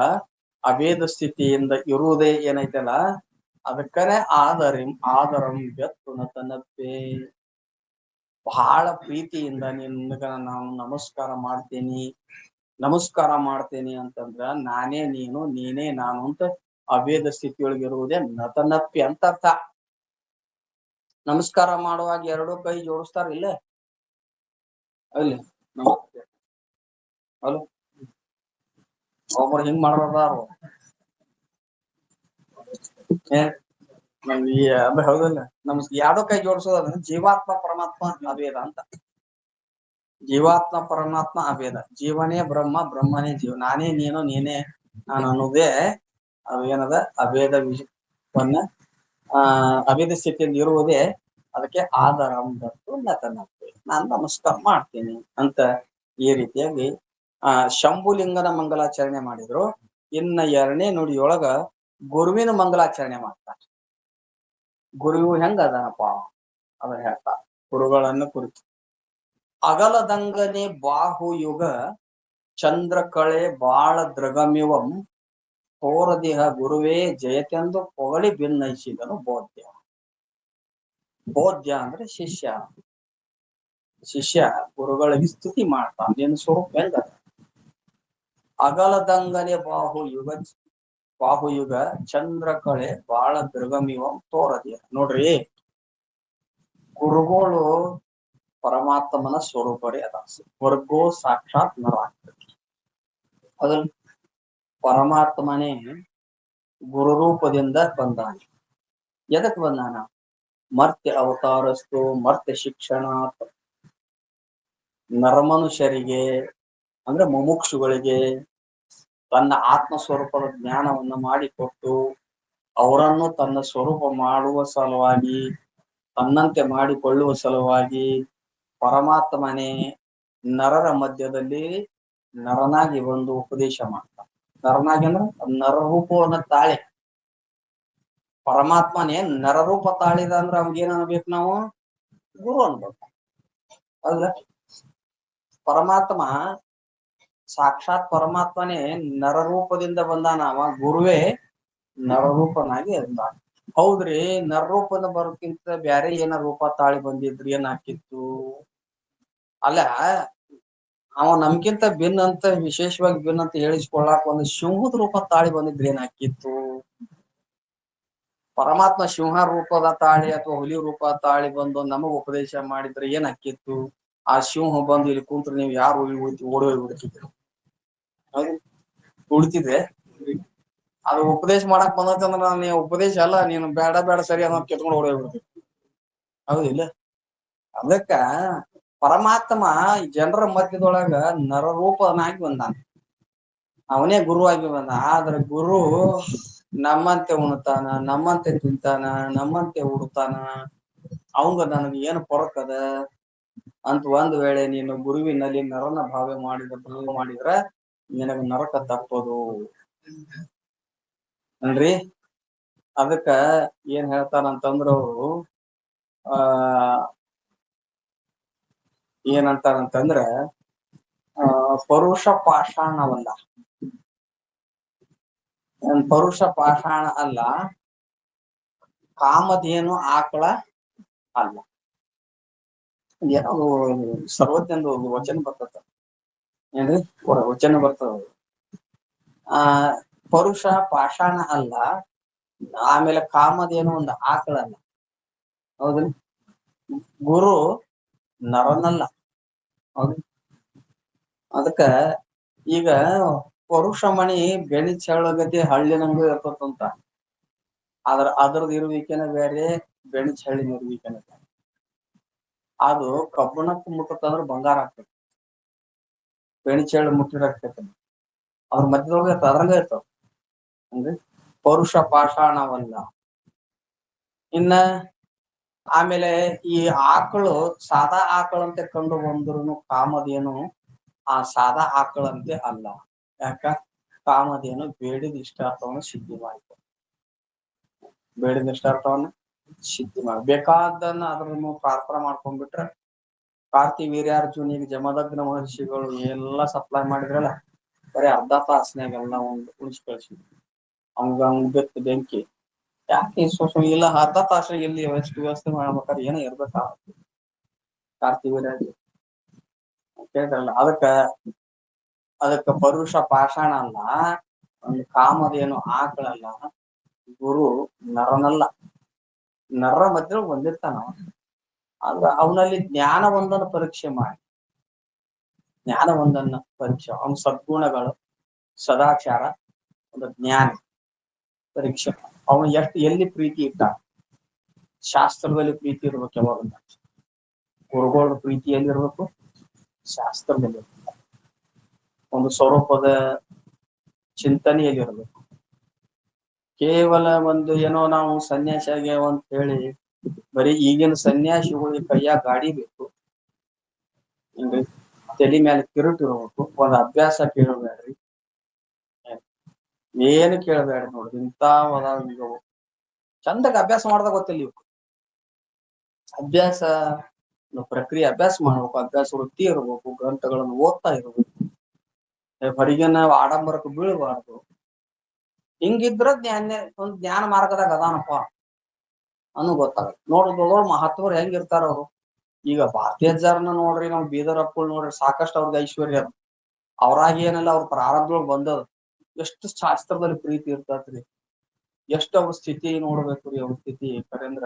ಅಭೇದ ಸ್ಥಿತಿಯಿಂದ ಇರುವುದೇ ಏನೈತಲ್ಲ, ಅದಕ್ಕನೆ ಆದರಂ ವ್ಯತ್ಪುನ ತನ್ನಪ್ಪೆ. ಬಹಳ ಪ್ರೀತಿಯಿಂದ ನಿನ್ಗ ನಾನು ನಮಸ್ಕಾರ ಮಾಡ್ತೇನಿ ಅಂತಂದ್ರ ನಾನೇ ನೀನು, ನೀನೇ ನಾನು ಅಂತ ಅಭೇದ ಸ್ಥಿತಿಯೊಳಗಿರುವುದೇ ನತನಪ್ಪಿ ಅಂತ ಅರ್ಥ. ನಮಸ್ಕಾರ ಮಾಡುವಾಗ 2 ಕೈ ಜೋಡಿಸ್ತಾರ ಇಲ್ಲ? ಅಲ್ಲಿ ನಮಸ್ತೆ ಅಲ್ಲ, ಒಬ್ಬರು ಹಿಂಗ್ ಮಾಡೋದಾರು ನಮ್ಗೆ ಹೌದಲ್ಲ. ನಮಸ್ಕಾರ 2 ಕೈ ಜೋಡಿಸೋದ್ರ ಜೀವಾತ್ಮ ಪರಮಾತ್ಮ ಅಭೇದ ಅಂತ. ಜೀವಾತ್ಮ ಪರಮಾತ್ಮ ಅಭೇದ. ಜೀವನೇ ಬ್ರಹ್ಮ, ಬ್ರಹ್ಮನೇ ಜೀವ. ನಾನೇ ನೀನು, ನೀನೇ ನಾನು ಅನ್ನೋದೇ ಅದು ಏನದ ಅಭೇದ ವಿಷಯವನ್ನ ಅಭೇದ ಸ್ಥಿತಿಯಿಂದ ಇರುವುದೇ ಅದಕ್ಕೆ ಆಧಾರ ನತನಪ್ಪೆ. ನಾನು ನಮಸ್ಕಾರ ಮಾಡ್ತೀನಿ ಅಂತ ಈ ರೀತಿಯಾಗಿ ಶಂಭುಲಿಂಗನ ಮಂಗಲಾಚರಣೆ ಮಾಡಿದ್ರು. ಇನ್ನ 2ನೇ ನುಡಿಯೊಳಗ ಗುರುವಿನ ಮಂಗಲಾಚರಣೆ ಮಾಡ್ತಾರೆ. ಗುರು ಹೆಂಗ ಅದಾನಪ್ಪ ಅದನ್ನ ಹೇಳ್ತಾರೆ ಗುರುಗಳನ್ನು ಕುರಿತು. ಅಗಲದಂಗನೆ ಬಾಹುಯುಗ ಚಂದ್ರಕಳೆ ಬಾಳ ದ್ರಗಮಿವಂ ತೋರದಿಹ ಗುರುವೇ ಜಯತೆಂದು ಪೊಗಳಿ ಭಿನ್ನಯಿಸಿದನು ಬೋಧ್ಯ. ಬೋಧ್ಯ ಅಂದ್ರೆ ಶಿಷ್ಯ. ಶಿಷ್ಯ ಗುರುಗಳಿಗೆ ಸ್ತುತಿ ಮಾಡ್ತಾನೆ. ನಿನ್ನ ಸ್ವರೂಪ ಹೆಂಗ ಅಗಲದಂಗನೆ ಬಾಹುಯುಗ ಚಂದ್ರಕಳೆ ಬಾಳ ದ್ರಗಮಿವಂ ತೋರದಿಹ. ನೋಡ್ರಿ, ಗುರುಗಳು ಪರಮಾತ್ಮನ ಸ್ವರೂಪರೇ ಅದ. ವರ್ಗೋ ಸಾಕ್ಷಾತ್ ನರಾಕೃತಿ. ಅದ್ರ ಪರಮಾತ್ಮನೇ ಗುರು ರೂಪದಿಂದ ಬಂದಾನೆ. ಎದಕ್ ಬಂದಾನ? ಮರ್ತ್ಯ ಅವತಾರಸ್ತು ಮರ್ತ್ಯ ಶಿಕ್ಷಣಾತ್. ನರಮನುಷ್ಯರಿಗೆ ಅಂದ್ರೆ ಮುಮುಕ್ಷುಗಳಿಗೆ ತನ್ನ ಆತ್ಮ ಸ್ವರೂಪದ ಜ್ಞಾನವನ್ನು ಮಾಡಿಕೊಟ್ಟು ಅವರನ್ನು ತನ್ನ ಸ್ವರೂಪ ಮಾಡುವ ಸಲುವಾಗಿ, ತನ್ನಂತೆ ಮಾಡಿಕೊಳ್ಳುವ ಸಲುವಾಗಿ ಪರಮಾತ್ಮನೇ ನರರ ಮಧ್ಯದಲ್ಲಿ ನರನಾಗಿ ಒಂದು ಉಪದೇಶ ಮಾಡ್ತಾನೆ. ನರನಾಗಿ ಅಂದ್ರೆ ನರರೂಪವನ್ನು ತಾಳಿ ಪರಮಾತ್ಮನೇ ನರರೂಪ ತಾಳಿದ ಅಂದ್ರೆ ಅವ್ಗೇನ್ ಅನ್ಬೇಕು ನಾವು? ಗುರು ಅನ್ಬೇಕು. ಅಲ್ಲ, ಪರಮಾತ್ಮ ಸಾಕ್ಷಾತ್ ಪರಮಾತ್ಮನೇ ನರರೂಪದಿಂದ ಬಂದಾನ. ಅವ ಗುರುವೇ ನರರೂಪನಾಗಿ ಅಂದಾನ. ಹೌದ್ರಿ, ನರರೂಪದ ಬರೋಕ್ಕಿಂತ ಬ್ಯಾರೆ ಏನ ರೂಪ ತಾಳಿ ಬಂದಿದ್ರಿ ಏನ್ ಹಾಕಿತ್ತು? ಅಲ್ಲ, ಅವ ನಮ್ಗಿಂತ ಭಿನ್ನ ಅಂತ, ವಿಶೇಷವಾಗಿ ಭಿನ್ನ ಅಂತ ಹೇಳಿಸ್ಕೊಳ್ಳಾಕ ಒಂದು ಸಿಂಹದ ರೂಪ ತಾಳಿ ಬಂದಿದ್ರೆ ಏನ್ ಹಾಕಿತ್ತು? ಪರಮಾತ್ಮ ಸಿಂಹ ರೂಪದ ತಾಳಿ ಅಥವಾ ಹುಲಿ ರೂಪ ತಾಳಿ ಬಂದು ನಮಗ್ ಉಪದೇಶ ಮಾಡಿದ್ರೆ ಏನ್ ಹಾಕಿತ್ತು? ಆ ಸಿಂಹ ಬಂದು ಇಲ್ಲಿ ಕುಂತ್ರೆ ನೀವು ಯಾರು ಓಡೋಗಿ ಬಿಡ್ತಿದ್ರು? ಉಳಿತಿದ್ರೆ ಅದು ಉಪದೇಶ ಮಾಡಕ್ ಬಂದಂದ್ರ ನೀ ಉಪದೇಶ ಅಲ್ಲ, ನೀನು ಬೇಡ ಬೇಡ ಸರಿ ಅನ್ನೋ ಕೆತ್ಕೊಂಡು ಓಡೋಗ್ಬಿಡ್ತೀವಿ. ಹೌದಿಲ್ಲ? ಅದಕ್ಕ ಪರಮಾತ್ಮ ಜನರ ಮಧ್ಯದೊಳಗ ನರರೂಪನಾಗಿ ಬಂದಾನ. ಅವನೇ ಗುರುವಾಗಿ ಬಂದ. ಆದ್ರೆ ಗುರು ನಮ್ಮಂತೆ ಉಣ್ತಾನ, ನಮ್ಮಂತೆ ತಿಂತಾನ, ನಮ್ಮಂತೆ ಉಡ್ತಾನ. ಅವಂಗ ನನಗೆ ಏನು ಫರಕ್ ಅದ ಅಂತ ಒಂದ್ ವೇಳೆ ನೀನು ಗುರುವಿನಲ್ಲಿ ನರನ ಭಾವ ಮಾಡಿದ್ರ ನಿನಗ ನರಕ ತಪ್ಪದು ಅಲ್ರಿ. ಅದಕ್ಕ ಏನ್ ಹೇಳ್ತಾರಂತಂದ್ರ ಅವರು ಏನಂತಾರಂತಂದ್ರ ಪರುಷ ಪಾಷಾಣವಲ್ಲ, ಪರುಷ ಪಾಷಾಣ ಅಲ್ಲ, ಕಾಮಧೇನು ಆಕಳ ಅಲ್ಲ. ಏನೋ ಸರ್ವಜ್ಞಂದು ವಚನ ಬರ್ತದ ಏನ್ರಿ, ವಚನ ಬರ್ತದ. ಪರುಷ ಪಾಷಾಣ ಅಲ್ಲ, ಆಮೇಲೆ ಕಾಮಧೇನು ಒಂದು ಆಕಳಲ್ಲ. ಹೌದು, ಗುರು ನರನಲ್ಲ. ಹೌದು. ಅದಕ್ಕ ಈಗ ಪರುಷ ಮಣಿ ಬೆಣಿ ಚಳ್ಳಗತಿ ಹಳ್ಳಿನಂಗೂ ಇರ್ತದಂತ. ಅದ್ರದ್ದು ಇರುವಿಕೆನ ಬೇರೆ, ಬೆಣಿ ಚಳ್ಳಿನ ಇರುವಿಕೆನ ಬೇರೆ. ಅದು ಕಬ್ಬಣಕ್ಕೆ ಮುಟ್ಟತ್ತಂದ್ರೆ ಬಂಗಾರ ಆಗ್ತದೆ, ಬೆಣಿ ಚಳ್ಳಿ ಮುಟ್ಟಿರಾಗ್ತೈತೆ ಅದ್ರ ಮಧ್ಯದೊಳಗೆ ಅದ್ರಂಗ ಇರ್ತಾವ. ಅಂದ್ರೆ ಪರುಷ ಪಾಷಾಣವಲ್ಲ. ಇನ್ನ ಆಮೇಲೆ ಈ ಆಕಳು ಸಾದಾ ಆಕಳಂತೆ ಕಂಡು ಬಂದ್ರು ಕಾಮಧೇನು ಆ ಸಾದಾ ಆಕಳಂತೆ ಅಲ್ಲ. ಯಾಕ? ಕಾಮಧೇನು ಬೇಡಿದ ಇಷ್ಟಾರ್ಥವನ್ನು ಸಿದ್ಧಿ ಮಾಡ್ತಾರೆ. ಬೇಡಿದ ಇಷ್ಟಾರ್ಥವನ್ನ ಸಿದ್ಧಿ ಮಾಡಿ ಬೇಕಾದನ್ನ ಅದ್ರನ್ನು ಪ್ರಾರ್ಥನೆ ಮಾಡ್ಕೊಂಡ್ಬಿಟ್ರೆ, ಕಾರ್ತಿ ವೀರ್ಯಾರ್ಜುನಿಗೆ ಜಮದಗ್ನ ಮಹರ್ಷಿಗಳು ಎಲ್ಲಾ ಸಪ್ಲೈ ಮಾಡಿದ್ರಲ್ಲ, ಬರೀ ಅರ್ಧ ತಾಸನಾಗೆಲ್ಲ ಒಂದು ಉಳಿಸಿ ಕಳಿಸಿದ್ರು. ಹಂಗ ಬೆತ್ತು ಬೆಂಕಿ ಯಾಕೆ ಇಲ್ಲ, ಅರ್ಧ ತಾಸ ಎಲ್ಲಿ ವ್ಯವಸ್ಥೆ ಮಾಡ್ಬೇಕಾದ್ರೆ ಏನೋ ಇರ್ಬೇಕ ಕಾರ್ತಿ ವೀರ್ಯಾರ್ಜುನ ಕೇಳ್ತಾರಲ್ಲ. ಅದಕ್ಕ ಪರುಷ ಪಾಷಾಣ ಅಲ್ಲ, ಒಂದು ಕಾಮಧೇನು ಆಕಳಲ್ಲ, ಗುರು ನರನಲ್ಲ. ನರರ ಮಧ್ಯೆ ಬಂದಿರ್ತಾನ. ಆದ್ರೆ ಅವನಲ್ಲಿ ಜ್ಞಾನ ಒಂದನ್ನು ಪರೀಕ್ಷೆ ಮಾಡಿ, ಜ್ಞಾನ ಒಂದನ್ನ ಪರೀಕ್ಷೆ, ಅವನ ಸದ್ಗುಣಗಳು, ಸದಾಚಾರ, ಒಂದು ಜ್ಞಾನ ಪರೀಕ್ಷೆ. ಅವನು ಎಲ್ಲಿ ಪ್ರೀತಿ ಇಟ್ಟ, ಶಾಸ್ತ್ರದಲ್ಲಿ ಪ್ರೀತಿ ಇರ್ಬೇಕು. ಯಾವಾಗ ಗುರುಗಳ ಪ್ರೀತಿ ಎಲ್ಲಿರ್ಬೇಕು? ಶಾಸ್ತ್ರದಲ್ಲಿ. ಒಂದು ಸ್ವರೂಪದ ಚಿಂತನೆಯಲ್ಲಿರ್ಬೇಕು. ಕೇವಲ ಒಂದು ಏನೋ ನಾವು ಸನ್ಯಾಸಿ ಆಗ್ಯಾವ ಅಂತ ಹೇಳಿ ಬರೀ ಈಗಿನ ಸನ್ಯಾಸಿಗಳಿಗೆ ಕೈಯಾಗ ಗಾಡಿ ಬೇಕು, ಹಿಂಗ್ರಿ ತಲಿ ಮೇಲೆ ಕಿರುಟ್ ಇರ್ಬೇಕು. ಒಂದ್ ಅಭ್ಯಾಸ ಕೇಳಬೇಡ್ರಿ, ಏನು ಕೇಳಬೇಡ್ರಿ. ನೋಡ್ರಿ ಇಂತಾವ ಈಗ ಚಂದಾಗ ಅಭ್ಯಾಸ ಮಾಡ್ದಾಗ ಗೊತ್ತಿಲ್ಲ ಇವ್ ಅಭ್ಯಾಸ ಪ್ರಕ್ರಿಯೆ. ಅಭ್ಯಾಸ ಮಾಡ್ಬೇಕು, ಅಭ್ಯಾಸ ವೃತ್ತಿ ಇರ್ಬೇಕು, ಗ್ರಂಥಗಳನ್ನು ಓದ್ತಾ ಇರ್ಬೇಕು, ಹೊರಗಿನ ಆಡಂಬರಕ್ಕೆ ಬೀಳಬಾರ್ದು. ಹಿಂಗಿದ್ರ ಒಂದ್ ಜ್ಞಾನ ಮಾರ್ಗದಾಗ ಅದಾನಪ್ಪ ಅನ್ನು ಗೊತ್ತಾಗತ್ತೆ. ನೋಡ್ರಿ ಮಹಾತ್ಮರು ಹೆಂಗಿರ್ತಾರ ಅವ್ರು. ಈಗ ಭಾರತೀಯ ಜಾರನ ನೋಡ್ರಿ, ನಾವ್ ಬೀದರ್ ಅಪ್ಪಳ್ ನೋಡ್ರಿ, ಸಾಕಷ್ಟು ಅವ್ರಿಗೆ ಐಶ್ವರ್ಯ ಅದ. ಅವ್ರಾಗಿ ಏನಲ್ಲ, ಅವ್ರ ಪ್ರಾರಬ್ಧಗಳು ಬಂದದ. ಎಷ್ಟು ಶಾಸ್ತ್ರದಲ್ಲಿ ಪ್ರೀತಿ ಇರ್ತತ್ರಿ, ಎಷ್ಟು ಅವ್ರ ಸ್ಥಿತಿ ನೋಡ್ಬೇಕ್ರಿ. ಅವ್ರ ಸ್ಥಿತಿ ಕರೇಂದ್ರ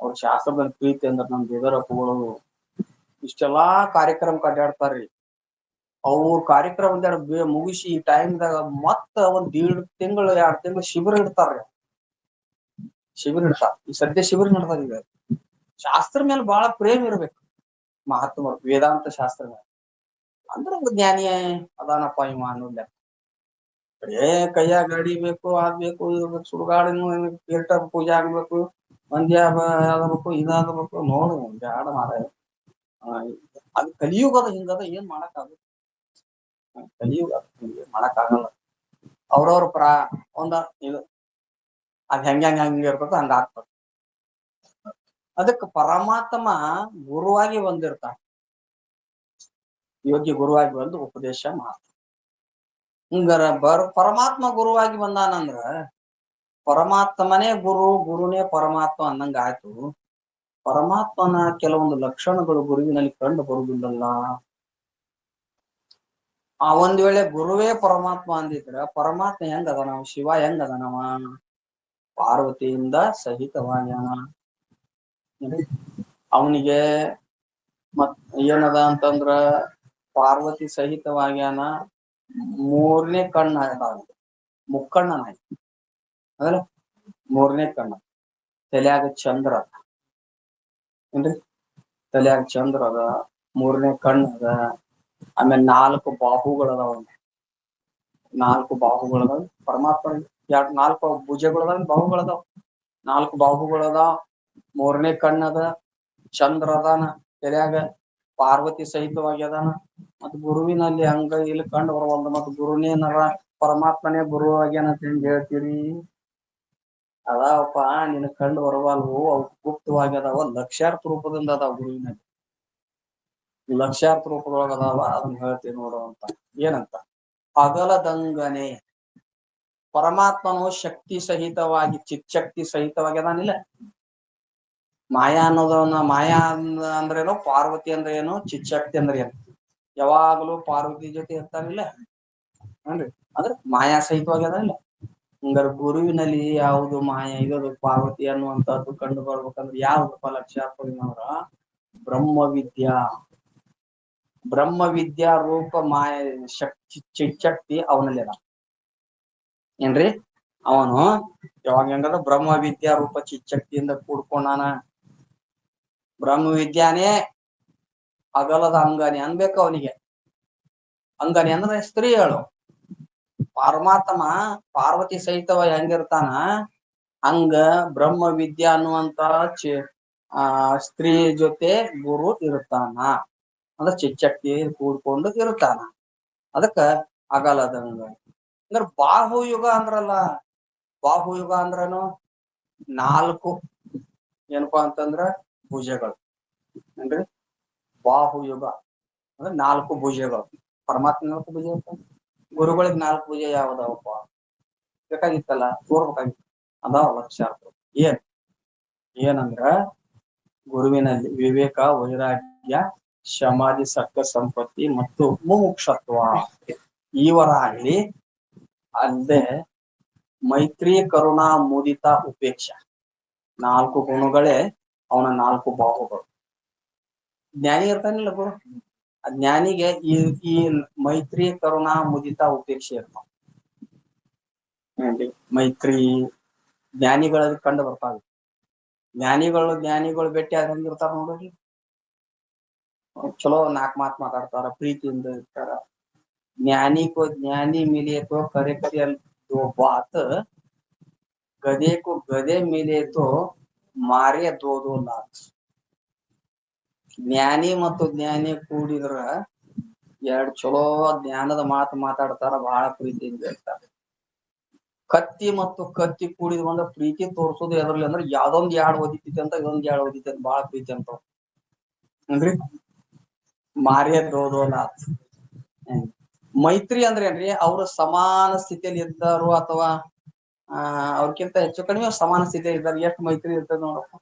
ಅವ್ರ ಶಾಸ್ತ್ರದಲ್ಲಿ ಪ್ರೀತಿ ಅಂದ್ರ ನಮ್ ಬೀದರಪ್ಪಗಳು ಇಷ್ಟೆಲ್ಲಾ ಕಾರ್ಯಕ್ರಮ ಅಡ್ಡಾಡ್ತಾರ್ರಿ. ಅವ್ರ ಕಾರ್ಯಕ್ರಮ ಮುಗಿಸಿ ಈ ಟೈಮ್ದಾಗ ಮತ್ತ ಒಂದ್ 1.5 ತಿಂಗಳು 2 ತಿಂಗಳು ಶಿಬಿರ ಇಡ್ತಾರ್ರಿ. ಶಿಬಿರ ಇಡ್ತಾರ. ಈ ಸದ್ಯ ಶಿಬಿರ ನಡ್ದಾರ. ಈಗ ಶಾಸ್ತ್ರ ಮೇಲೆ ಬಹಳ ಪ್ರೇಮ ಇರ್ಬೇಕು ಮಹಾತ್ಮರು, ವೇದಾಂತ ಶಾಸ್ತ್ರ ಮೇಲೆ. ಅಂದ್ರೆ ಒಂದು ಜ್ಞಾನಿ ಅದಾನಪ್ಪ ಇವ ಅನ್ನೋದ್ಲೆ. ಕೈಯಾಗ ಗಡಿ ಬೇಕು, ಆಗ್ಬೇಕು, ಇರ್ಬೇಕು, ಸುಡುಗಾಡಿನ ತೀರ್ಥ ಪೂಜೆ ಆಗ್ಬೇಕು, ಮಂದ್ಯ ಆಗಬೇಕು, ಇದಾಗಬೇಕು. ನೋಡು ಬ್ಯಾಡ ಮಾರಾಯ. ಅದು ಕಲಿಯುಗದ ಹಿಂಗದ, ಏನ್ ಮಾಡಕ್ ಆಗುತ್ತೆ. ಕಲಿಯುಗ ಏನ್ ಮಾಡಕ್ ಆಗಲ್ಲ. ಅವ್ರವ್ರ ಒಂದ ಇದು ಅದ್ ಹೆಂಗ ಇರ್ತದ ಹಂಗ ಆಗ್ತದ. ಅದಕ್ಕೆ ಪರಮಾತ್ಮ ಗುರುವಾಗಿ ಬಂದಿರ್ತಾನ. ಯೋಗ್ಯ ಗುರುವಾಗಿ ಬಂದು ಉಪದೇಶ ಮಾಡ್ತಾನ. ಹಿಂಗಾರ ಪರಮಾತ್ಮ ಗುರುವಾಗಿ ಬಂದಾನಂದ್ರ ಪರಮಾತ್ಮನೇ ಗುರು, ಗುರುನೇ ಪರಮಾತ್ಮ ಅನ್ನಂಗ ಆಯ್ತು. ಪರಮಾತ್ಮನ ಕೆಲವೊಂದು ಲಕ್ಷಣಗಳು ಗುರುವಿನಲ್ಲಿ ಕಂಡು ಬರುವುದಿಲ್ಲಲ್ಲ. ಆ ಒಂದ್ ವೇಳೆ ಗುರುವೇ ಪರಮಾತ್ಮ ಅಂದಿದ್ರ ಪರಮಾತ್ಮ ಹೆಂಗ ಅದನವ, ಶಿವ ಹೆಂಗ ಅದನವ? ಪಾರ್ವತಿಯಿಂದ ಸಹಿತವಾಗ್ಯಾನ. ಅವನಿಗೆ ಮತ್ ಏನದ ಅಂತಂದ್ರ ಪಾರ್ವತಿ ಸಹಿತವಾಗ್ಯಾನ. 3ನೇ ಕಣ್ಣ ಅದಾವ, ಮುಕ್ಕಣ್ಣನಾಯ್ತು ಅಂದ್ರೆ 3ನೇ ಕಣ್ಣ. ತಲ್ಯಾಗ ಚಂದ್ರ ಅದ ಏನ್ರಿ, ತಲ್ಯಾಗ ಚಂದ್ರ ಅದ, 3ನೇ ಕಣ್ಣ ಅದ. ಆಮೇಲೆ 4 ಬಾಹುಗಳದಾವ. 4 ಬಾಹುಗಳದಾವ ಪರಮಾತ್ಮ. 4 ಭುಜಗಳದಾವ, ಬಾಹುಗಳದಾವ. 4 ಬಾಹುಗಳದಾವ, 3ನೇ ಕಣ್ಣದ, ಚಂದ್ರ ಅದಾನ ತಲ್ಯಾಗ, ಪಾರ್ವತಿ ಸಹಿತವಾಗಿ ಅದಾನ. ಮತ್ ಗುರುವಿನಲ್ಲಿ ಹಂಗ ಇಲ್ಲಿ ಕಂಡು ಬರವಲ್ದು. ಮತ್ ಗುರುನೇನರ ಪರಮಾತ್ಮನೇ ಗುರು ಆಗ್ಯಾನಂತ ಹೆಂಗ್ ಹೇಳ್ತೀರಿ? ಅದಾವಪ್ಪ, ನಿನ್ ಕಂಡು ಬರವಲ್ವು. ಅವು ಗುಪ್ತವಾಗಿ ಅದಾವ, ಲಕ್ಷ್ಯಾರ್ಥ ರೂಪದಿಂದ ಅದಾವ ಗುರುವಿನಲ್ಲಿ. ಲಕ್ಷ್ಯಾರ್ಥ ರೂಪದೊಳಗ ಅದಾವ, ಅದನ್ನ ಹೇಳ್ತೀವಿ ನೋಡು ಅಂತ. ಏನಂತ? ಅಗಲದಂಗನೆ ಪರಮಾತ್ಮನು ಶಕ್ತಿ ಸಹಿತವಾಗಿ, ಚಿಚ್ಚಕ್ತಿ ಸಹಿತವಾಗಿ ಅದಾನಿಲ್ಲ. ಮಾಯಾ ಅನ್ನೋದವನ್ನ, ಮಾಯಾ ಅಂದ್ರೇನು, ಪಾರ್ವತಿ ಅಂದ್ರೆ ಏನು, ಚಿಚ್ಚಕ್ತಿ ಅಂದ್ರೆ ಏನು? ಯಾವಾಗಲೂ ಪಾರ್ವತಿ ಜೊತೆ ಇರ್ತಾನಿಲ್ಲ ಅಂದ್ರೆ ಮಾಯಾ ಸಹಿತವಾಗಿ ಅದಾನಿಲ್ಲ. ಹಂಗಾರೆ ಗುರುವಿನಲ್ಲಿ ಯಾವುದು ಮಾಯಾ ಇರೋದು, ಪಾರ್ವತಿ ಅನ್ನುವಂಥದ್ದು ಕಂಡು ಬರ್ಬೇಕಂದ್ರೆ ಯಾವ್ದಪ್ಪ ಲಕ್ಷ್ಯಾರ್ಥ? ಬ್ರಹ್ಮವಿದ್ಯಾ. ಬ್ರಹ್ಮವಿದ್ಯಾ ರೂಪ ಮಾಯ ಚಿಚ್ಚಕ್ತಿ ಅವನಲ್ಲಿ ಅದ ಏನ್ರಿ. ಅವನು ಯಾವಾಗ ಹೆಂಗದ, ಬ್ರಹ್ಮವಿದ್ಯಾ ರೂಪ ಚಿಚ್ಚಕ್ತಿಯಿಂದ ಕೂಡ್ಕೊಂಡಾನ. ಬ್ರಹ್ಮವಿದ್ಯಾನೇ ಅಗಲದ ಅಂಗನೆ ಅನ್ಬೇಕು ಅವನಿಗೆ. ಅಂಗನೆ ಅಂದ್ರೆ ಸ್ತ್ರೀ ಹೇಳು. ಪರಮಾತ್ಮ ಪಾರ್ವತಿ ಸಹಿತವ ಹೆಂಗಿರ್ತಾನ ಹಂಗ ಬ್ರಹ್ಮವಿದ್ಯಾ ಅನ್ನುವಂತ ಸ್ತ್ರೀ ಜೊತೆ ಗುರು ಇರ್ತಾನ. ಅಂದ್ರೆ ಚಿಚ್ಚಕ್ತಿ ಕೂಡ್ಕೊಂಡು ಇರ್ತಾನ. ಅದಕ್ಕ ಅಗಲದಂಗ. ಅಂದ್ರೆ ಬಾಹುಯುಗ ಅಂದ್ರಲ್ಲ, ಬಾಹುಯುಗ ಅಂದ್ರನು 4 ಏನಪ್ಪಾ ಅಂತಂದ್ರ ಭುಜಗಳು ಏನ್ರಿ. ಬಾಹುಯುಗ ಅಂದ್ರೆ 4 ಭುಜಗಳು. ಪರಮಾತ್ಮ 4 ಭುಜ ಇರ್ತಾನ. ಗುರುಗಳಿಗೆ 4 ಭುಜ ಯಾವ್ದಾವಪ್ಪ? ಬೇಕಾಗಿತ್ತಲ್ಲ, ತೋರ್ಬೇಕಾಗಿತ್ತು. ಅದಾವ ಲಕ್ಷ್ಯಾರ್ಥ. ಏನಂದ್ರ ಗುರುವಿನಲ್ಲಿ ವಿವೇಕ, ವೈರಾಗ್ಯ, ಸಮಾಧಿ, ಸತ್ವ, ಸಂಪತ್ತಿ ಮತ್ತು ಮುಮುಕ್ಷತ್ವ ಇವರಾಗಲಿ. ಅಲ್ಲದೆ ಮೈತ್ರಿ, ಕರುಣಾ, ಮುದಿತ, ಉಪೇಕ್ಷ 4 ಗುಣಗಳೇ ಅವನ 4 ಬಾಹುಗಳು. ಜ್ಞಾನಿ ಇರ್ತಾನಿಲ್ಲ ಗುರು, ಆ ಜ್ಞಾನಿಗೆ ಈ ಮೈತ್ರಿ, ಕರುಣಾ, ಮುದಿತ, ಉಪೇಕ್ಷೆ ಇರ್ತಾವ. ಮೈತ್ರಿ ಜ್ಞಾನಿಗಳಲ್ಲಿ ಕಂಡು ಬರ್ತಾವೆ. ಜ್ಞಾನಿಗಳು ಭೇಟಿ ಆಗ ಹೆಂಗಿರ್ತಾರ ನೋಡ್ರಿ. ಚಲೋ 4 ಮಾತು ಮಾತಾಡ್ತಾರ, ಪ್ರೀತಿಯಿಂದ ಇರ್ತಾರ. ज्ञानी मिले तो करे करे 2 बात, गधे को गधे मिले तो मारे 2 लाख. ಜ್ಞಾನಿ ಮತ್ತು ಜ್ಞಾನಿ ಕೂಡಿದ್ರ ಎರಡ್ ಚಲೋ ಜ್ಞಾನದ ಮಾತು ಮಾತಾಡ್ತಾರ, ಬಹಳ ಪ್ರೀತಿಯಿಂದ ಇರ್ತಾರೆ. ಕತ್ತಿ ಮತ್ತು ಕತ್ತಿ ಕೂಡಿದ್ ಬಂದ ಪ್ರೀತಿ ತೋರ್ಸೋದು ಎದ್ರಲ್ಲಿ ಅಂದ್ರೆ ಯಾವ್ದೊಂದ್ ಯಾಡ್ ಓದಿತೈತಿ ಅಂತ ಇದೊಂದ್ ಯಾಡ್ ಓದಿತೈತಿ ಅಂತ ಬಹಳ ಪ್ರೀತಿ ಅಂತ ಅಂದ್ರಿ ಮಾರಿಯದೋದೋಲ. ಮೈತ್ರಿ ಅಂದ್ರೆ ಏನ್ರಿ, ಅವ್ರ ಸಮಾನ ಸ್ಥಿತಿಯಲ್ಲಿ ಇದ್ದಾರು ಅಥವಾ ಅವ್ರಕ್ಕಿಂತ ಹೆಚ್ಚು ಕಡಿಮೆ ಸಮಾನ ಸ್ಥಿತಿಯಲ್ಲಿ ಇದ್ದಾರೆ. ಎಷ್ಟು ಮೈತ್ರಿ ಇರ್ತದ ನೋಡಪ್ಪ.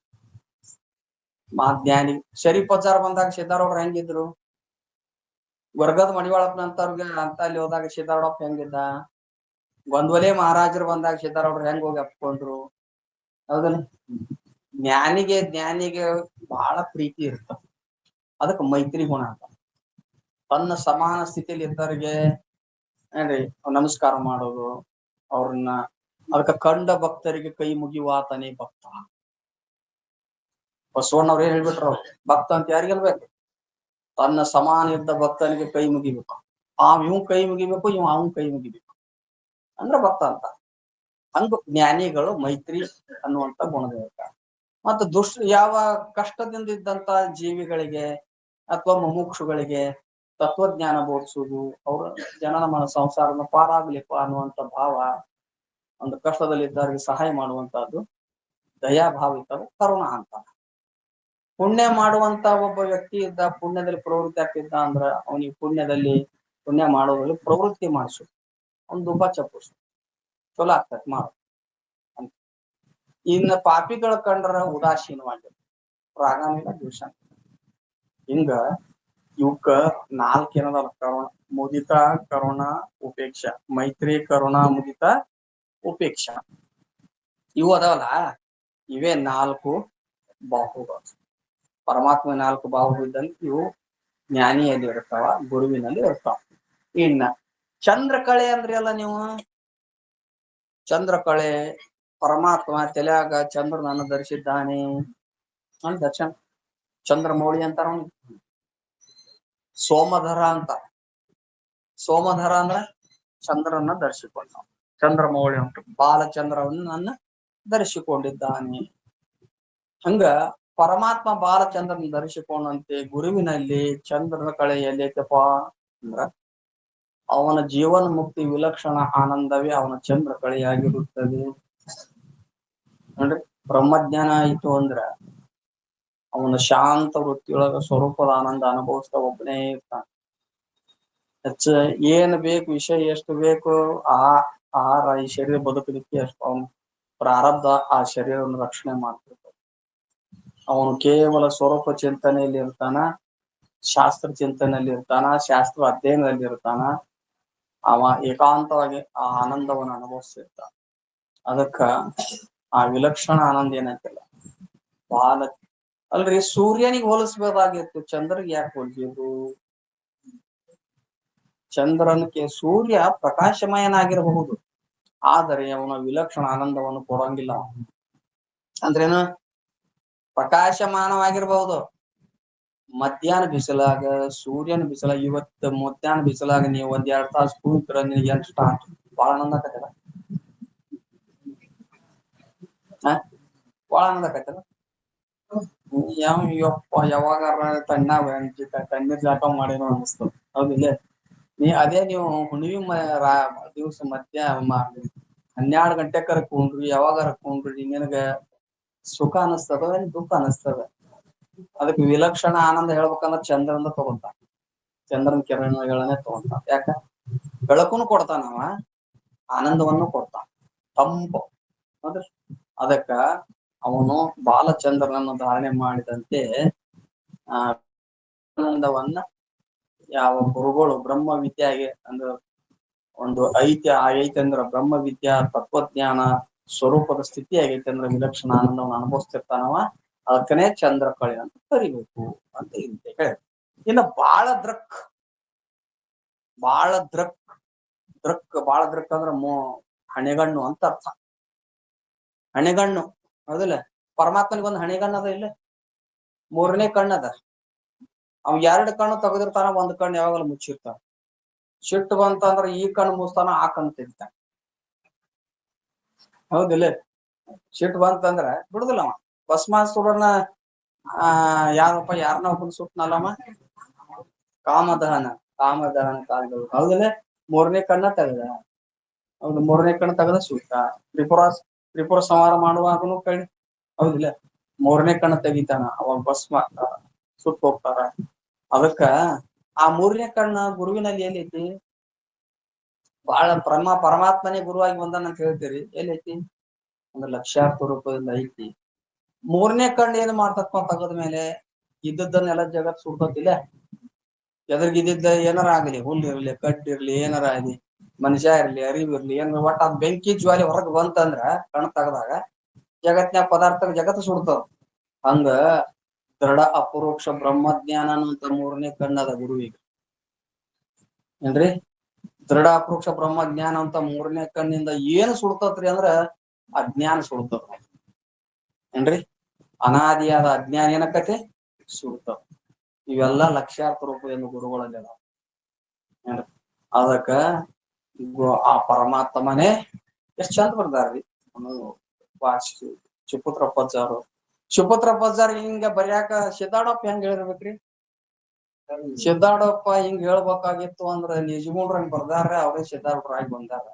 ಜ್ಞಾನಿ ಶರೀಫ್ ಬಜಾರ್ ಬಂದಾಗ ಸಿದ್ದಾರೂಢರು ಹೆಂಗಿದ್ರು, ವರ್ಗದ ಮಡಿವಾಳಪ್ಪನ ಅಂತವ್ರಿಗೆ ಅಂತ ಅಲ್ಲಿ ಹೋದಾಗ ಸಿದ್ದಾರೂಢಪ್ಪ ಹೆಂಗಿದ್ದ, ಗೊಂದವಲೆ ಮಹಾರಾಜರು ಬಂದಾಗ ಸಿದ್ದಾರೂಢರು ಹೆಂಗ್ ಹೋಗಿ ಅಪ್ಕೊಂಡ್ರು. ಹೌದಲ್ಲ, ಜ್ಞಾನಿಗೆ ಬಹಳ ಪ್ರೀತಿ ಇರ್ತ, ಅದಕ್ಕೆ ಮೈತ್ರಿ ಗುಣ ಅಂತ. ತನ್ನ ಸಮಾನ ಸ್ಥಿತಿಯಲ್ಲಿ ಇದ್ದವರಿಗೆ ಏನ್ರಿ ನಮಸ್ಕಾರ ಮಾಡೋದು, ಅವ್ರನ್ನ ಅದಕ್ಕೆ ಕಂಡ ಭಕ್ತರಿಗೆ ಕೈ ಮುಗಿವಾತನೇ ಭಕ್ತ. ಬಸವಣ್ಣವ್ರು ಏನ್ ಹೇಳ್ಬಿಟ್ರು, ಭಕ್ತ ಅಂತ ಯಾರಿಗೆಲ್ಬೇಕು, ತನ್ನ ಸಮಾನ ಇದ್ದ ಭಕ್ತನಿಗೆ ಕೈ ಮುಗಿಬೇಕು. ಇವ್ ಕೈ ಮುಗಿಬೇಕು, ಅವನ್ ಕೈ ಮುಗಿಬೇಕು ಅಂದ್ರ ಭಕ್ತ ಅಂತ. ಹಂಗ ಜ್ಞಾನಿಗಳು ಮೈತ್ರಿ ಅನ್ನುವಂತ ಗುಣದಿರ್ತಾರೆ. ಮತ್ತು ಯಾವ ಕಷ್ಟದಿಂದ ಇದ್ದಂತ ಜೀವಿಗಳಿಗೆ ಅಥವಾ ಮುಮುಕ್ಷುಗಳಿಗೆ ತತ್ವಜ್ಞಾನ ಬೋಧಿಸುವುದು, ಅವ್ರ ಜನನ ಮನ ಸಂಸಾರನ ಪಾರಾಗ್ಲಿಪ್ಪ ಅನ್ನುವಂತ ಭಾವ, ಒಂದು ಕಷ್ಟದಲ್ಲಿದ್ದವರಿಗೆ ಸಹಾಯ ಮಾಡುವಂತಹದ್ದು ದಯಾಭಾವಿತ ಕರುಣ ಅಂತ. ಪುಣ್ಯ ಮಾಡುವಂತ ಒಬ್ಬ ವ್ಯಕ್ತಿ ಇದ್ದ, ಪುಣ್ಯದಲ್ಲಿ ಪ್ರವೃತ್ತಿ ಆಗ್ತಿದ್ದ ಅಂದ್ರ ಅವನಿಗೆ ಪುಣ್ಯ ಮಾಡೋದ್ರಲ್ಲಿ ಪ್ರವೃತ್ತಿ ಮಾಡಿಸು, ಅವ್ನು ದುಬ್ಬ ಚಪ್ಪುಸು, ಚಲೋ ಆಗ್ತದೆ ಮಾಡು. ಇನ್ನ ಪಾಪಿಗಳ ಕಂಡ್ರ ಉದಾಸೀನವಾಗಿ ರಾಗನಿಲ್ಲ ದ್ವೇಷ. ಹಿಂಗ ಇವಕ್ಕ 4 ಏನದಲ್ಲ, ಮುದಿತ, ಕರುಣ, ಉಪೇಕ್ಷ. ಮೈತ್ರಿ, ಕರುಣ, ಮುದಿತ, ಉಪೇಕ್ಷ ಇವು ಅದಾವಲ್ಲ, ಇವೇ 4 ಬಾಹುಗಳು. ಪರಮಾತ್ಮ 4 ಬಾಹು ಇದ್ದಲ್ಲಿ ಇವು ಜ್ಞಾನಿಯಲ್ಲಿ ಇರ್ತಾವ, ಗುರುವಿನಲ್ಲಿ ಇರ್ತಾವ. ಇನ್ನ ಚಂದ್ರಕಳೆ ಅಂದ್ರಿ ಅಲ್ಲ ನೀವು, ಚಂದ್ರಕಳೆ ಪರಮಾತ್ಮ ತಲೆಯಾಗ ಚಂದ್ರನನ್ನು ಧರಿಸಿದ್ದಾನೆ ಅಂತ ದರ್ಶನ. ಚಂದ್ರಮೌಳಿ ಅಂತಾರ, ಸೋಮಧರ ಅಂತ. ಸೋಮಧರ ಅಂದ್ರ ಚಂದ್ರನ ಧರಿಸಿಕೊಂಡ, ಚಂದ್ರಮೌಳಿ ಉಂಟು, ಬಾಲಚಂದ್ರನನ್ನ ಧರಿಸಿಕೊಂಡಿದ್ದಾನೆ. ಹಂಗ ಪರಮಾತ್ಮ ಬಾಲಚಂದ್ರನ ಧರಿಸಿಕೊಂಡಂತೆ ಗುರುವಿನಲ್ಲಿ ಚಂದ್ರನ ಕಳೆ ಎಲ್ಲೈತಪ್ಪ ಅಂದ್ರ ಅವನ ಜೀವನ ಮುಕ್ತಿ ವಿಲಕ್ಷಣ ಆನಂದವೇ ಅವನ ಚಂದ್ರ ಕಳೆಯಾಗಿರುತ್ತದೆ. ನೋಡ್ರಿ, ಬ್ರಹ್ಮಜ್ಞಾನ ಆಯ್ತು ಅಂದ್ರ ಅವನ ಶಾಂತ ವೃತ್ತಿಯೊಳಗ ಸ್ವರೂಪದ ಆನಂದ ಅನುಭವಿಸ್ತಾ ಒಬ್ಬನೇ ಇರ್ತಾನ. ಏನ್ ಬೇಕು, ವಿಷಯ ಎಷ್ಟು ಬೇಕು, ಆಹಾರ ಈ ಶರೀರ ಬದುಕಲಿಕ್ಕೆ ಎಷ್ಟು ಅವನು ಪ್ರಾರಬ್ಧ ಆ ಶರೀರವನ್ನು ರಕ್ಷಣೆ ಮಾಡ್ತಿರ್ತಾನೆ. ಅವನು ಕೇವಲ ಸ್ವರೂಪ ಚಿಂತನೆಯಲ್ಲಿ ಇರ್ತಾನ, ಶಾಸ್ತ್ರ ಚಿಂತನೆಯಲ್ಲಿ ಇರ್ತಾನ, ಶಾಸ್ತ್ರ ಅಧ್ಯಯನದಲ್ಲಿ ಇರ್ತಾನ. ಅವ ಏಕಾಂತವಾಗಿ ಆ ಆನಂದವನ್ನು ಅನುಭವಿಸ್ತಿರ್ತಾನ. ಅದಕ್ಕ ಆ ವಿಲಕ್ಷಣ ಆನಂದ ಏನಂತಿಲ್ಲ ಬಾಲ. ಅಲ್ರಿ, ಸೂರ್ಯನಿಗೆ ಹೋಲಿಸ್ಬೋದಾಗಿತ್ತು, ಚಂದ್ರಗೆ ಯಾಕೆ ಹೋಲಿಸಿದ್ರು? ಚಂದ್ರನಿಗೆ ಸೂರ್ಯ ಪ್ರಕಾಶಮಯನಾಗಿರಬಹುದು, ಆದರೆ ಅವನ ವಿಲಕ್ಷಣ ಆನಂದವನ್ನು ಕೊಡಂಗಿಲ್ಲ. ಅಂದ್ರೇನು? ಪ್ರಕಾಶಮಾನವಾಗಿರ್ಬಹುದು, ಮಧ್ಯಾಹ್ನ ಬಿಸಿಲಾಗ, ಸೂರ್ಯನ ಬಿಸಿಲಾಗ, ಇವತ್ತು ಮಧ್ಯಾಹ್ನ ಬಿಸಿಲಾಗ ನೀವು 1-2 ತಾಸು ಕೂತ್ರ ನಿನಗೆ ಎಷ್ಟು ಬಹಳ ಆನಂದ ಆಕತ್ತಲ್ಲ, ಬಹಳ ಆನಂದ ಆಕತ್ತಲ್ಲ. ಯಾವಾಗಾರ ತಣ್ಣೀರ್ ಜಾಕ ಮಾಡೇನೋ ಅನಿಸ್ತದ, ಹೌದಿಲ್ಲ? ನೀವು ಹುಣ್ಣಿಮೆ ದಿವಸ 12 ಗಂಟೆಕರ ಕೂಡ್ರಿ, ಯಾವಾಗಾರ ಕೂಡ್ರಿ, ನಿನಗ ಸುಖ ಅನಿಸ್ತದ ಏನ್ ದುಃಖ ಅನಿಸ್ತದ? ಅದಕ್ಕೆ ವಿಲಕ್ಷಣ ಆನಂದ ಹೇಳ್ಬೇಕಂದ್ರ ಚಂದ್ರನ ತಗೊಂತಾನ, ಚಂದ್ರನ ಕಿರಣಗಳನ್ನೇ ತಗೊಂತಾನ. ಯಾಕ? ಬೆಳಕುನು ಕೊಡ್ತಾನವ, ಆನಂದವನ್ನು ಕೊಡ್ತಾನ, ತಂಪು. ಅದಕ್ಕ ಅವನು ಬಾಲಚಂದ್ರನನ್ನು ಧಾರಣೆ ಮಾಡಿದಂತೆ ಆನಂದವನ್ನ ಯಾವ ಗುರುಗಳು ಬ್ರಹ್ಮ ವಿದ್ಯಾಗೆ ಅಂದ್ರೆ ಒಂದು ಐತಿ ಅಂದ್ರ ಬ್ರಹ್ಮ ವಿದ್ಯಾ ತತ್ವಜ್ಞಾನ ಸ್ವರೂಪದ ಸ್ಥಿತಿ ಆಗೈತೆ ಅಂದ್ರೆ ವಿಲಕ್ಷಣ ಆನಂದವನ್ನು ಅನುಭವಿಸ್ತಿರ್ತಾನವ. ಅದಕ್ಕನೇ ಚಂದ್ರಕಳೆ ಅಂತ ಕರಿಬೇಕು ಅಂತ ಹೇಳಿ. ಇನ್ನು ಬಾಳ ದೃಕ್ ಅಂದ್ರೆ ಹಣೆಗಣ್ಣು ಅಂತ ಅರ್ಥ. ಹಣೆಗಣ್ಣು, ಹೌದಿಲ್ಲ? ಪರಮಾತ್ಮನಿಗೊಂದು ಹಣೆಗಣ್ಣು ಅದ, ಇಲ್ಲ 3ನೇ ಕಣ್ಣದ. ಅವ್ 2 ಕಣ್ಣು ತೆಗೆದಿರ್ತಾನ, 1 ಕಣ್ಣು ಯಾವಾಗಲೂ ಮುಚ್ಚಿರ್ತಾನ. ಸಿಟ್ಟು ಬಂತಂದ್ರ ಈ ಕಣ್ಣು ಮುಚ್ತಾನ, ಆ ಕಣ್ಣು ತೆಗಿತಾನ, ಹೌದಿಲ್ಲ? ಸಿಟ್ಟು ಬಂತಂದ್ರ ಬಿಡುದಿಲ್ಲ ಅವ. ಭಸ್ಮಾಸುರನ ಯಾರಪ್ಪ ಯಾರನ್ನ ಒಬ್ಬನ್ ಸುಟ್ನಲ್ಲಮ್ಮ, ಕಾಮದಹನ ಕಾಲಗಳು ಹೌದಲ್ಲ. ಮೂರನೇ ಕಣ್ಣ ತೆಗೆದ, ಹೌದು ಮೂರನೇ ಕಣ್ಣು ತೆಗೆದ ಸುಟ್ಟ. ತ್ರಿಪುರ ಸಂಹಾರ ಮಾಡುವಾಗನು ಕಣ್ ಹೌದಿಲ್ಲ, ಮೂರನೇ ಕಣ್ಣು ತೆಗಿತಾನ, ಅವಾಗ ಭಸ್ಮ ಆಗ್ತಾರ, ಸುಟ್ಟು ಹೋಗ್ತಾರ. ಅದಕ್ಕ ಆ ಮೂರನೇ ಕಣ್ಣ ಗುರುವಿನಲ್ಲಿ ಎಲ್ಲೈತಿ? ಬಹಳ ಪರಮಾತ್ಮನೇ ಗುರುವಾಗಿ ಬಂದಾನ ಅಂತ ಹೇಳ್ತೀರಿ, ಎಲ್ಲೈತಿ? ಒಂದು ಲಕ್ಷಾರ್ಥ ರೂಪದಿಂದ ಐತಿ. ಮೂರನೇ ಕಣ್ಣು ಏನ್ ಮಾಡ್ತಪ್ಪ ತಗದ ಮೇಲೆ ಇದ್ದದ್ದನ್ನೆಲ್ಲ ಜಗತ್ ಸುಡ್ತತಿಲ್ಲ. ಎದ್ರಗಿದ್ದ ಏನಾರ ಆಗಲಿ, ಹುಲ್ ಇರ್ಲಿ, ಕಟ್ಟಿರ್ಲಿ, ಏನಾರ ಆಗಲಿ, ಮನುಷ್ಯ ಇರ್ಲಿ, ಅರಿವಿರ್ಲಿ, ಏನಾರ ಒಟ್ಟ ಅದ್ ಬೆಂಕಿ ಜ್ವಾಲೆ ಹೊರಗ್ ಬಂತಂದ್ರ ಕಣ್ ತಗದಾಗ ಜಗತ್ನ್ಯಾಗ ಪದಾರ್ಥ ಜಗತ್ ಸುಡ್ತಾವ. ಹಂಗ ದೃಢ ಅಪರೋಕ್ಷ ಬ್ರಹ್ಮಜ್ಞಾನ ಅಂತ ಮೂರನೇ ಕಣ್ಣದ ಗುರುವಿಗೆ ಏನ್ರಿ. ದೃಢ ಅಪರೋಕ್ಷ ಬ್ರಹ್ಮಜ್ಞಾನ ಅಂತ ಮೂರನೇ ಕಣ್ಣಿಂದ ಏನ್ ಸುಡ್ತತ್ರಿ ಅಂದ್ರ ಅಜ್ಞಾನ ಸುಡ್ತದ ಏನ್ರಿ. ಅನಾದಿಯಾದ ಅಜ್ಞಾನ ಏನಕ್ಕತಿ ಸುಡ್ತದ. ಇವೆಲ್ಲಾ ಲಕ್ಷ್ಯಾರ್ಥ ರೂಪದಿಂದ ಗುರುಗಳಲ್ಲಿ ಅದಾವ ಏನ್ರಿ. ಅದಕ್ಕ ಆ ಪರಮಾತ್ಮನೇ ಎಷ್ಟ್ ಚಂದ ಬರ್ದಾರ್ರಿ ಶಿವಪುತ್ರ ಪಜ್ಜಾರ್ ಹಿಂಗ ಬರ್ಯಾಕ ಸಿದ್ದಾಡಪ್ಪ ಹೆಂಗ್ ಹೇಳಿರ್ಬೇಕ್ರಿ. ಸಿದ್ದಾಡಪ್ಪ ಹಿಂಗ್ ಹೇಳ್ಬೇಕಾಗಿತ್ತು ಅಂದ್ರ ನಿಜಗುಣ್ರಂಗ್ ಬರ್ದಾರ, ಅವ್ರೇ ಸಿದ್ದಾರೂಢರಾಗಿ ಬಂದಾರ.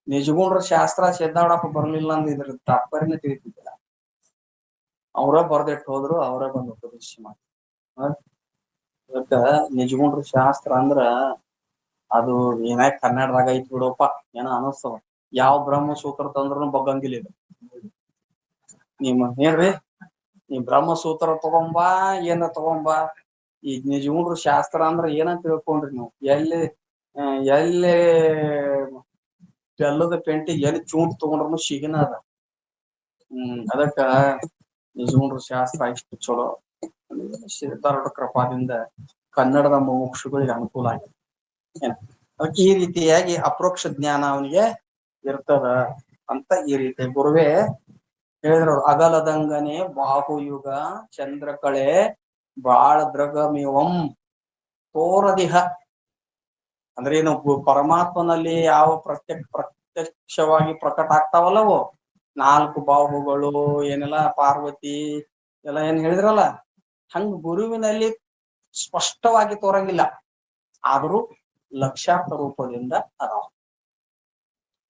ನಿಜಗುಣ್ರ ಶಾಸ್ತ್ರ ಸಿದ್ದಾಡಪ್ಪ ಬರ್ಲಿಲ್ಲ ಅಂದ್ರ ಇದ್ರ ತಾತ್ಪರ್ಯನೇ ತಿಳಿತಿದ್ದಿಲ್ಲ. ಅವ್ರ ಬರ್ದಿಟ್ಟು ಹೋದ್ರು, ಅವರೇ ಬಂದು ಉಪದೇಶ ಮಾಡಿ. ಇವತ್ತ ನಿಜಗುಣ್ರ ಶಾಸ್ತ್ರ ಅಂದ್ರ ಅದು ಏನ ಕನ್ನಡದಾಗ ಐತ್ ಬಿಡಪ್ಪ ಏನೋ ಅನಸ್ತವ. ಯಾವ ಬ್ರಹ್ಮ ಸೂತ್ರ ತಂದ್ರನು ಬಗ್ಗಂಗಿಲ್ಲ ಇದು. ನಿಮ್ಮ ಏನ್ರಿ, ನೀ ಬ್ರಹ್ಮಸೂತ್ರ ತಗೊಂಬಾ, ಏನ ತಗೊಂಬಾ, ಈ ನಿಜಗುಣ್ರ ಶಾಸ್ತ್ರ ಅಂದ್ರ ಏನಂತ ತಿಳ್ಕೊಂಡ್ರಿ ನೀವು? ಎಲ್ಲಿ ಬೆಲ್ಲದ ಪೆಂಟಿ ಎಲ್ಲಿ ಚೂಂಡ್ ತಗೊಂಡ್ರನು ಶಿಗಿನ ಅದ. ಅದಕ್ಕ ನಿಜಗುಣ್ರ ಶಾಸ್ತ್ರ ಇಷ್ಟು ಚಲೋ. ಸಿದ್ದಾರೂಢ ಕೃಪಾದಿಂದ ಕನ್ನಡದ ಮುಮುಕ್ಷುಗಳಿಗೆ ಅನುಕೂಲ ಆಗಿದೆ. ಅದಕ್ಕೆ ಈ ರೀತಿಯಾಗಿ ಅಪರೋಕ್ಷ ಜ್ಞಾನ ಅವನಿಗೆ ಇರ್ತದ ಅಂತ ಈ ರೀತಿ ಗುರುವೇ ಹೇಳಿದ್ರು. ಅಗಲದಂಗನೆ ಬಾಹುಯುಗ ಚಂದ್ರಕಳೆ ಬಾಳ ದ್ರಗಮಿವಂ ತೋರದಿಹ. ಅಂದ್ರೆ ಏನು, ಪರಮಾತ್ಮನಲ್ಲಿ ಯಾವ ಪ್ರತ್ಯಕ್ಷವಾಗಿ ಪ್ರಕಟ ಆಗ್ತಾವಲ್ಲವು 4 ಬಾಹುಗಳು, ಏನೆಲ್ಲಾ ಪಾರ್ವತಿ ಎಲ್ಲ ಏನ್ ಹೇಳಿದ್ರಲ್ಲ, ಹಂಗ ಗುರುವಿನಲ್ಲಿ ಸ್ಪಷ್ಟವಾಗಿ ತೋರಂಗಿಲ್ಲ, ಆದ್ರೂ ಲಕ್ಷ್ಯಾರ್ಥ ರೂಪದಿಂದ ಅದಾವ,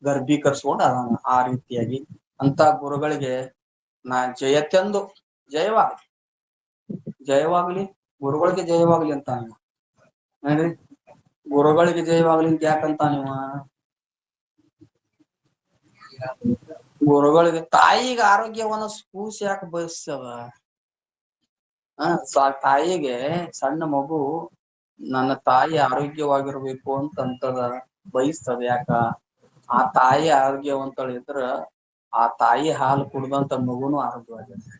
ಗರ್ಭೀಕರಿಸ್ಕೊಂಡು ಅದಾನ. ಆ ರೀತಿಯಾಗಿ ಅಂತ ಗುರುಗಳಿಗೆ ನಾ ಜಯತ್ಯಂದು ಜಯವಾಗಲಿ, ಜಯವಾಗ್ಲಿ, ಗುರುಗಳಿಗೆ ಜಯವಾಗ್ಲಿ ಅಂತ ನೋಡ್ರಿ. ಗುರುಗಳಿಗೆ ಜಯವಾಗ್ಲಿ ಅಂತ ಯಾಕಂತ ನೀವ? ಗುರುಗಳಿಗೆ ತಾಯಿಗೆ ಆರೋಗ್ಯವನ್ನು ಕೂಸಿ ಯಾಕೆ ಬಯಸ್ತದ? ತಾಯಿಗೆ ಸಣ್ಣ ಮಗು ನನ್ನ ತಾಯಿ ಆರೋಗ್ಯವಾಗಿರ್ಬೇಕು ಅಂತಂತದ, ಬಯಸ್ತದ. ಯಾಕ? ಆ ತಾಯಿ ಆರೋಗ್ಯವಂತಳಿದ್ರ ಆ ತಾಯಿ ಹಾಲು ಕುಡ್ದಂತ ಮಗುನು ಆರೋಗ್ಯವಾಗಿರ್ತದೆ.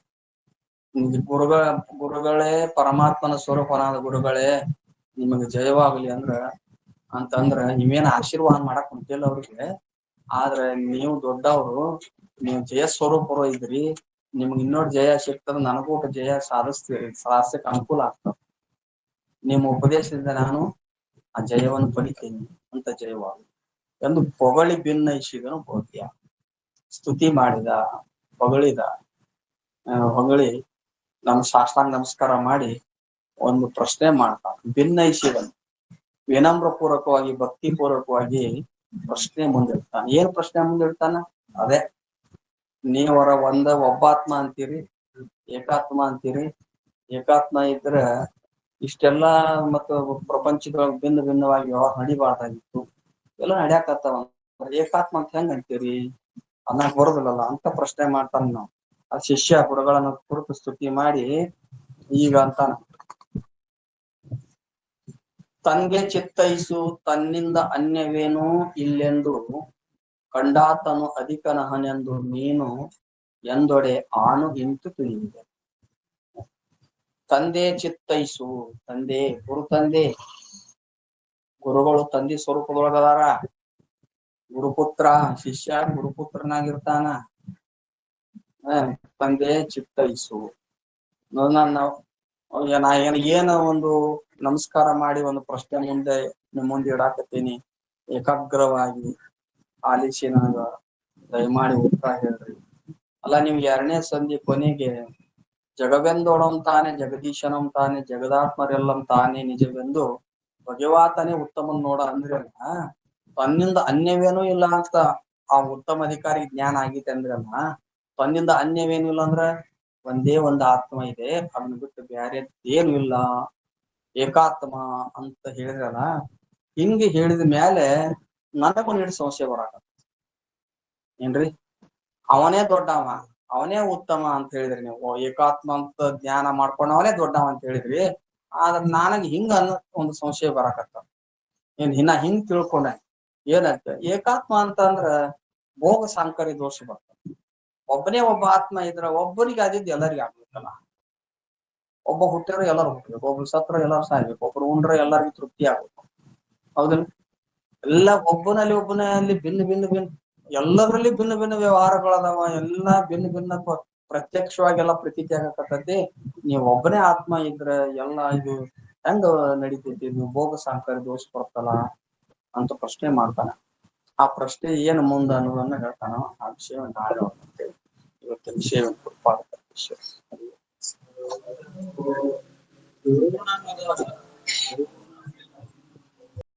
ಗುರುಗಳೇ ಪರಮಾತ್ಮನ ಸ್ವರೂಪನಾದ ಗುರುಗಳೇ ನಿಮಗೆ ಜಯವಾಗಲಿ ಅಂತಂದ್ರ ನೀವೇನ್ ಆಶೀರ್ವಾದ ಮಾಡಕ್ ಕುಂತಿಲ್ಲ ಅವ್ರಿಗೆ. ಆದ್ರೆ ನೀವು ದೊಡ್ಡವರು, ನೀವು ಜಯ ಸ್ವರೂಪರು ಇದ್ರಿ, ನಿಮ್ಗೆ ಇನ್ನೊಡ್ ಜಯ ಸಿಕ್ತದ, ನನಗೂಟ ಜಯ ಸಾಧಿಸಕ್ ಅನುಕೂಲ ಆಗ್ತದೆ. ನಿಮ್ಮ ಉಪದೇಶದಿಂದ ನಾನು ಆ ಜಯವನ್ನು ಪಡಿತೀನಿ ಅಂತ ಜಯವಾಗಲಿ ಎಂದು ಪೊಗಳಿ ಭಿನ್ನೈಸಿದನು ಬೋಧ್ಯ. ಸ್ತುತಿ ಮಾಡಿದ, ಹೊಗಳಿ ನಮ್ಮ ಸಾಷ್ಟಾಂಗ ನಮಸ್ಕಾರ ಮಾಡಿ ಒಂದು ಪ್ರಶ್ನೆ ಮಾಡ್ತಾನೆ. ಭಿನ್ನೈಸಿದನು, ವಿನಮ್ರ ಪೂರ್ವಕವಾಗಿ, ಭಕ್ತಿ ಪೂರ್ವಕವಾಗಿ ಪ್ರಶ್ನೆ ಮುಂದಿಡ್ತಾನೆ. ಏನ್ ಪ್ರಶ್ನೆ ಮುಂದಿಡ್ತಾನ? ಅದೇ, ನೀವರ ಒಬ್ಬಾತ್ಮ ಅಂತೀರಿ, ಏಕಾತ್ಮ ಅಂತೀರಿ. ಏಕಾತ್ಮ ಇದ್ರ ಇಷ್ಟೆಲ್ಲಾ ಮತ್ತು ಪ್ರಪಂಚದೊಳಗೆ ಭಿನ್ನವಾಗಿ ವ್ಯವಹಾರ ನಡಿಬಾರ್ದಾಗಿತ್ತು, ಎಲ್ಲ ನಡ್ಯಾಕತ್ತಾವ. ಏಕಾತ್ಮ ಅಂತ ಹೆಂಗ್ ಅಂತೀರಿ? ಅನ್ನಕ್ ಬರೋದಿಲ್ಲಲ್ಲ ಅಂತ ಪ್ರಶ್ನೆ ಮಾಡ್ತಾನ. ನಾವು ಆ ಶಿಷ್ಯ ಗುರುಗಳನ್ನ ಕುರಿತು ಸ್ತುತಿ ಮಾಡಿ ಈಗ ಅಂತಾನ, ತನ್ಗೆ ಚಿತ್ತೈಸು ತನ್ನಿಂದ ಅನ್ಯವೇನೂ ಇಲ್ಲೆಂದು ಕಂಡಾತನು ಅಧಿಕನಹನೆಂದು ನೀನು ಎಂದೊಡೆ ಆನು ಇಂತು ತಿಳಿದಿದೆ. ತಂದೆ ಚಿತ್ತೈಸು, ತಂದೆ ತಂದೆ, ಗುರುಗಳು ತಂದೆ ಸ್ವರೂಪದೊಳಗದಾರ. ಗುರುಪುತ್ರ ಶಿಷ್ಯ ಗುರುಪುತ್ರನಾಗಿರ್ತಾನ. ತಂದೆ ಚಿತ್ತೈಸು, ನಾ ಏನು ಒಂದು ನಮಸ್ಕಾರ ಮಾಡಿ ಒಂದು ಪ್ರಶ್ನೆ ಮುಂದೆ ಇಡಾಕತ್ತೀನಿ, ಏಕಾಗ್ರವಾಗಿ ಆಲಿಸಿ ನನಗ ದಯಮಾಡಿ ಉತ್ತರ ಹೇಳ್ರಿ. ಅಲ್ಲ, ನಿಮ್ಗೆ 2ನೇ ಸಂಧಿ ಕೊನೆಗೆ ಜಗವೆಂದೊಡಂ ತಾನೆ ಜಗದೀಶನಂ ತಾನೆ ಜಗದಾತ್ಮರೆಲ್ಲಂ ತಾನೆ ನಿಜವೆಂದು ಭಗವಾತನೇ ಉತ್ತಮನ್ ನೋಡ ಅಂದ್ರಲ್ಲ, ತನ್ನಿಂದ ಅನ್ಯವೇನೂ ಇಲ್ಲ ಅಂತ ಆ ಉತ್ತಮ ಅಧಿಕಾರಿ ಜ್ಞಾನ ಆಗೈತೆ ಅಂದ್ರಲ್ಲ, ತನ್ನಿಂದ ಅನ್ಯವೇನು ಇಲ್ಲ ಅಂದ್ರ ಒಂದೇ ಒಂದು ಆತ್ಮ ಇದೆ, ಅದನ್ನ ಬಿಟ್ಟು ಬೇರೆ ಏನು ಇಲ್ಲ, ಏಕಾತ್ಮ ಅಂತ ಹೇಳಿದ್ರಲ್ಲ. ಹಿಂಗೆ ಹೇಳಿದ ಮೇಲೆ ನನಗೊಂದು ಸಂಶಯ ಬರಾಕ, ಏನ್ರಿ ಅವನೇ ದೊಡ್ಡವ, ಅವನೇ ಉತ್ತಮ ಅಂತ ಹೇಳಿದ್ರಿ ನೀವು, ಏಕಾತ್ಮ ಅಂತ ಜ್ಞಾನ ಮಾಡ್ಕೊಂಡು ಅವನೇ ದೊಡ್ಡವ ಅಂತ ಹೇಳಿದ್ರಿ. ಆದ್ರ ನನಗೆ ಹಿಂಗ ಅನ್ನೋ ಒಂದು ಸಂಶಯ ಬರಾಕತ್ತ. ಇನ್ನ ಹಿಂಗ್ ತಿಳ್ಕೊಂಡೆ ಏನಂತ, ಏಕಾತ್ಮ ಅಂತ ಅಂದ್ರ ಭೋಗ ಸಾಂಕರ್ಯ ದೋಷ ಬರ್ತದೆ. ಒಬ್ಬನೇ ಒಬ್ಬ ಆತ್ಮ ಇದ್ರ ಒಬ್ಬನಿಗೆ ಆದಿದ್ದು ಎಲ್ಲರಿಗೂ ಆಗ್ಬೇಕಲ್ಲ. ಒಬ್ಬ ಹುಟ್ಟಿದ್ರೆ ಎಲ್ಲರೂ ಹುಟ್ಟಬೇಕು, ಒಬ್ರು ಸತ್ರ ಎಲ್ಲರೂ ಸಾಯ್ಬೇಕು, ಒಬ್ರು ಉಂಡ್ರೆ ಎಲ್ಲರಿಗೂ ತೃಪ್ತಿ ಆಗ್ಬೇಕು, ಹೌದಿಲ್ಲ? ಎಲ್ಲ ಒಬ್ಬನಲ್ಲಿ ಭಿನ್ನ ಎಲ್ಲದರಲ್ಲಿ ಭಿನ್ನ ಭಿನ್ನ ವ್ಯವಹಾರಗಳದಾವ, ಎಲ್ಲಾ ಭಿನ್ನ ಭಿನ್ನ ಪ್ರತ್ಯಕ್ಷವಾಗಿ ಎಲ್ಲ ಪ್ರತೀತಿ ಆಗಕತ್ತೈತಿ. ನೀವು ಒಬ್ಬನೇ ಆತ್ಮ ಇದ್ರ ಎಲ್ಲ ಇದು ಹೆಂಗ ನಡಿತೈತಿ, ನೀವು ಭೋಗ ಸಾಂಕರ್ಯ ದೋಷ ಬರ್ತಲ್ಲ ಅಂತ ಪ್ರಶ್ನೆ ಮಾಡ್ತಾನೆ. ಆ ಪ್ರಶ್ನೆ ಏನು ಮುಂದ ಅನ್ನೋದನ್ನ ಹೇಳ್ತಾನ. ಆ ವಿಷಯ ನಾಳೆ ಹೋಗ್ತೇವೆ. ಇವತ್ತಿನ ವಿಷಯ ವಿಷಯ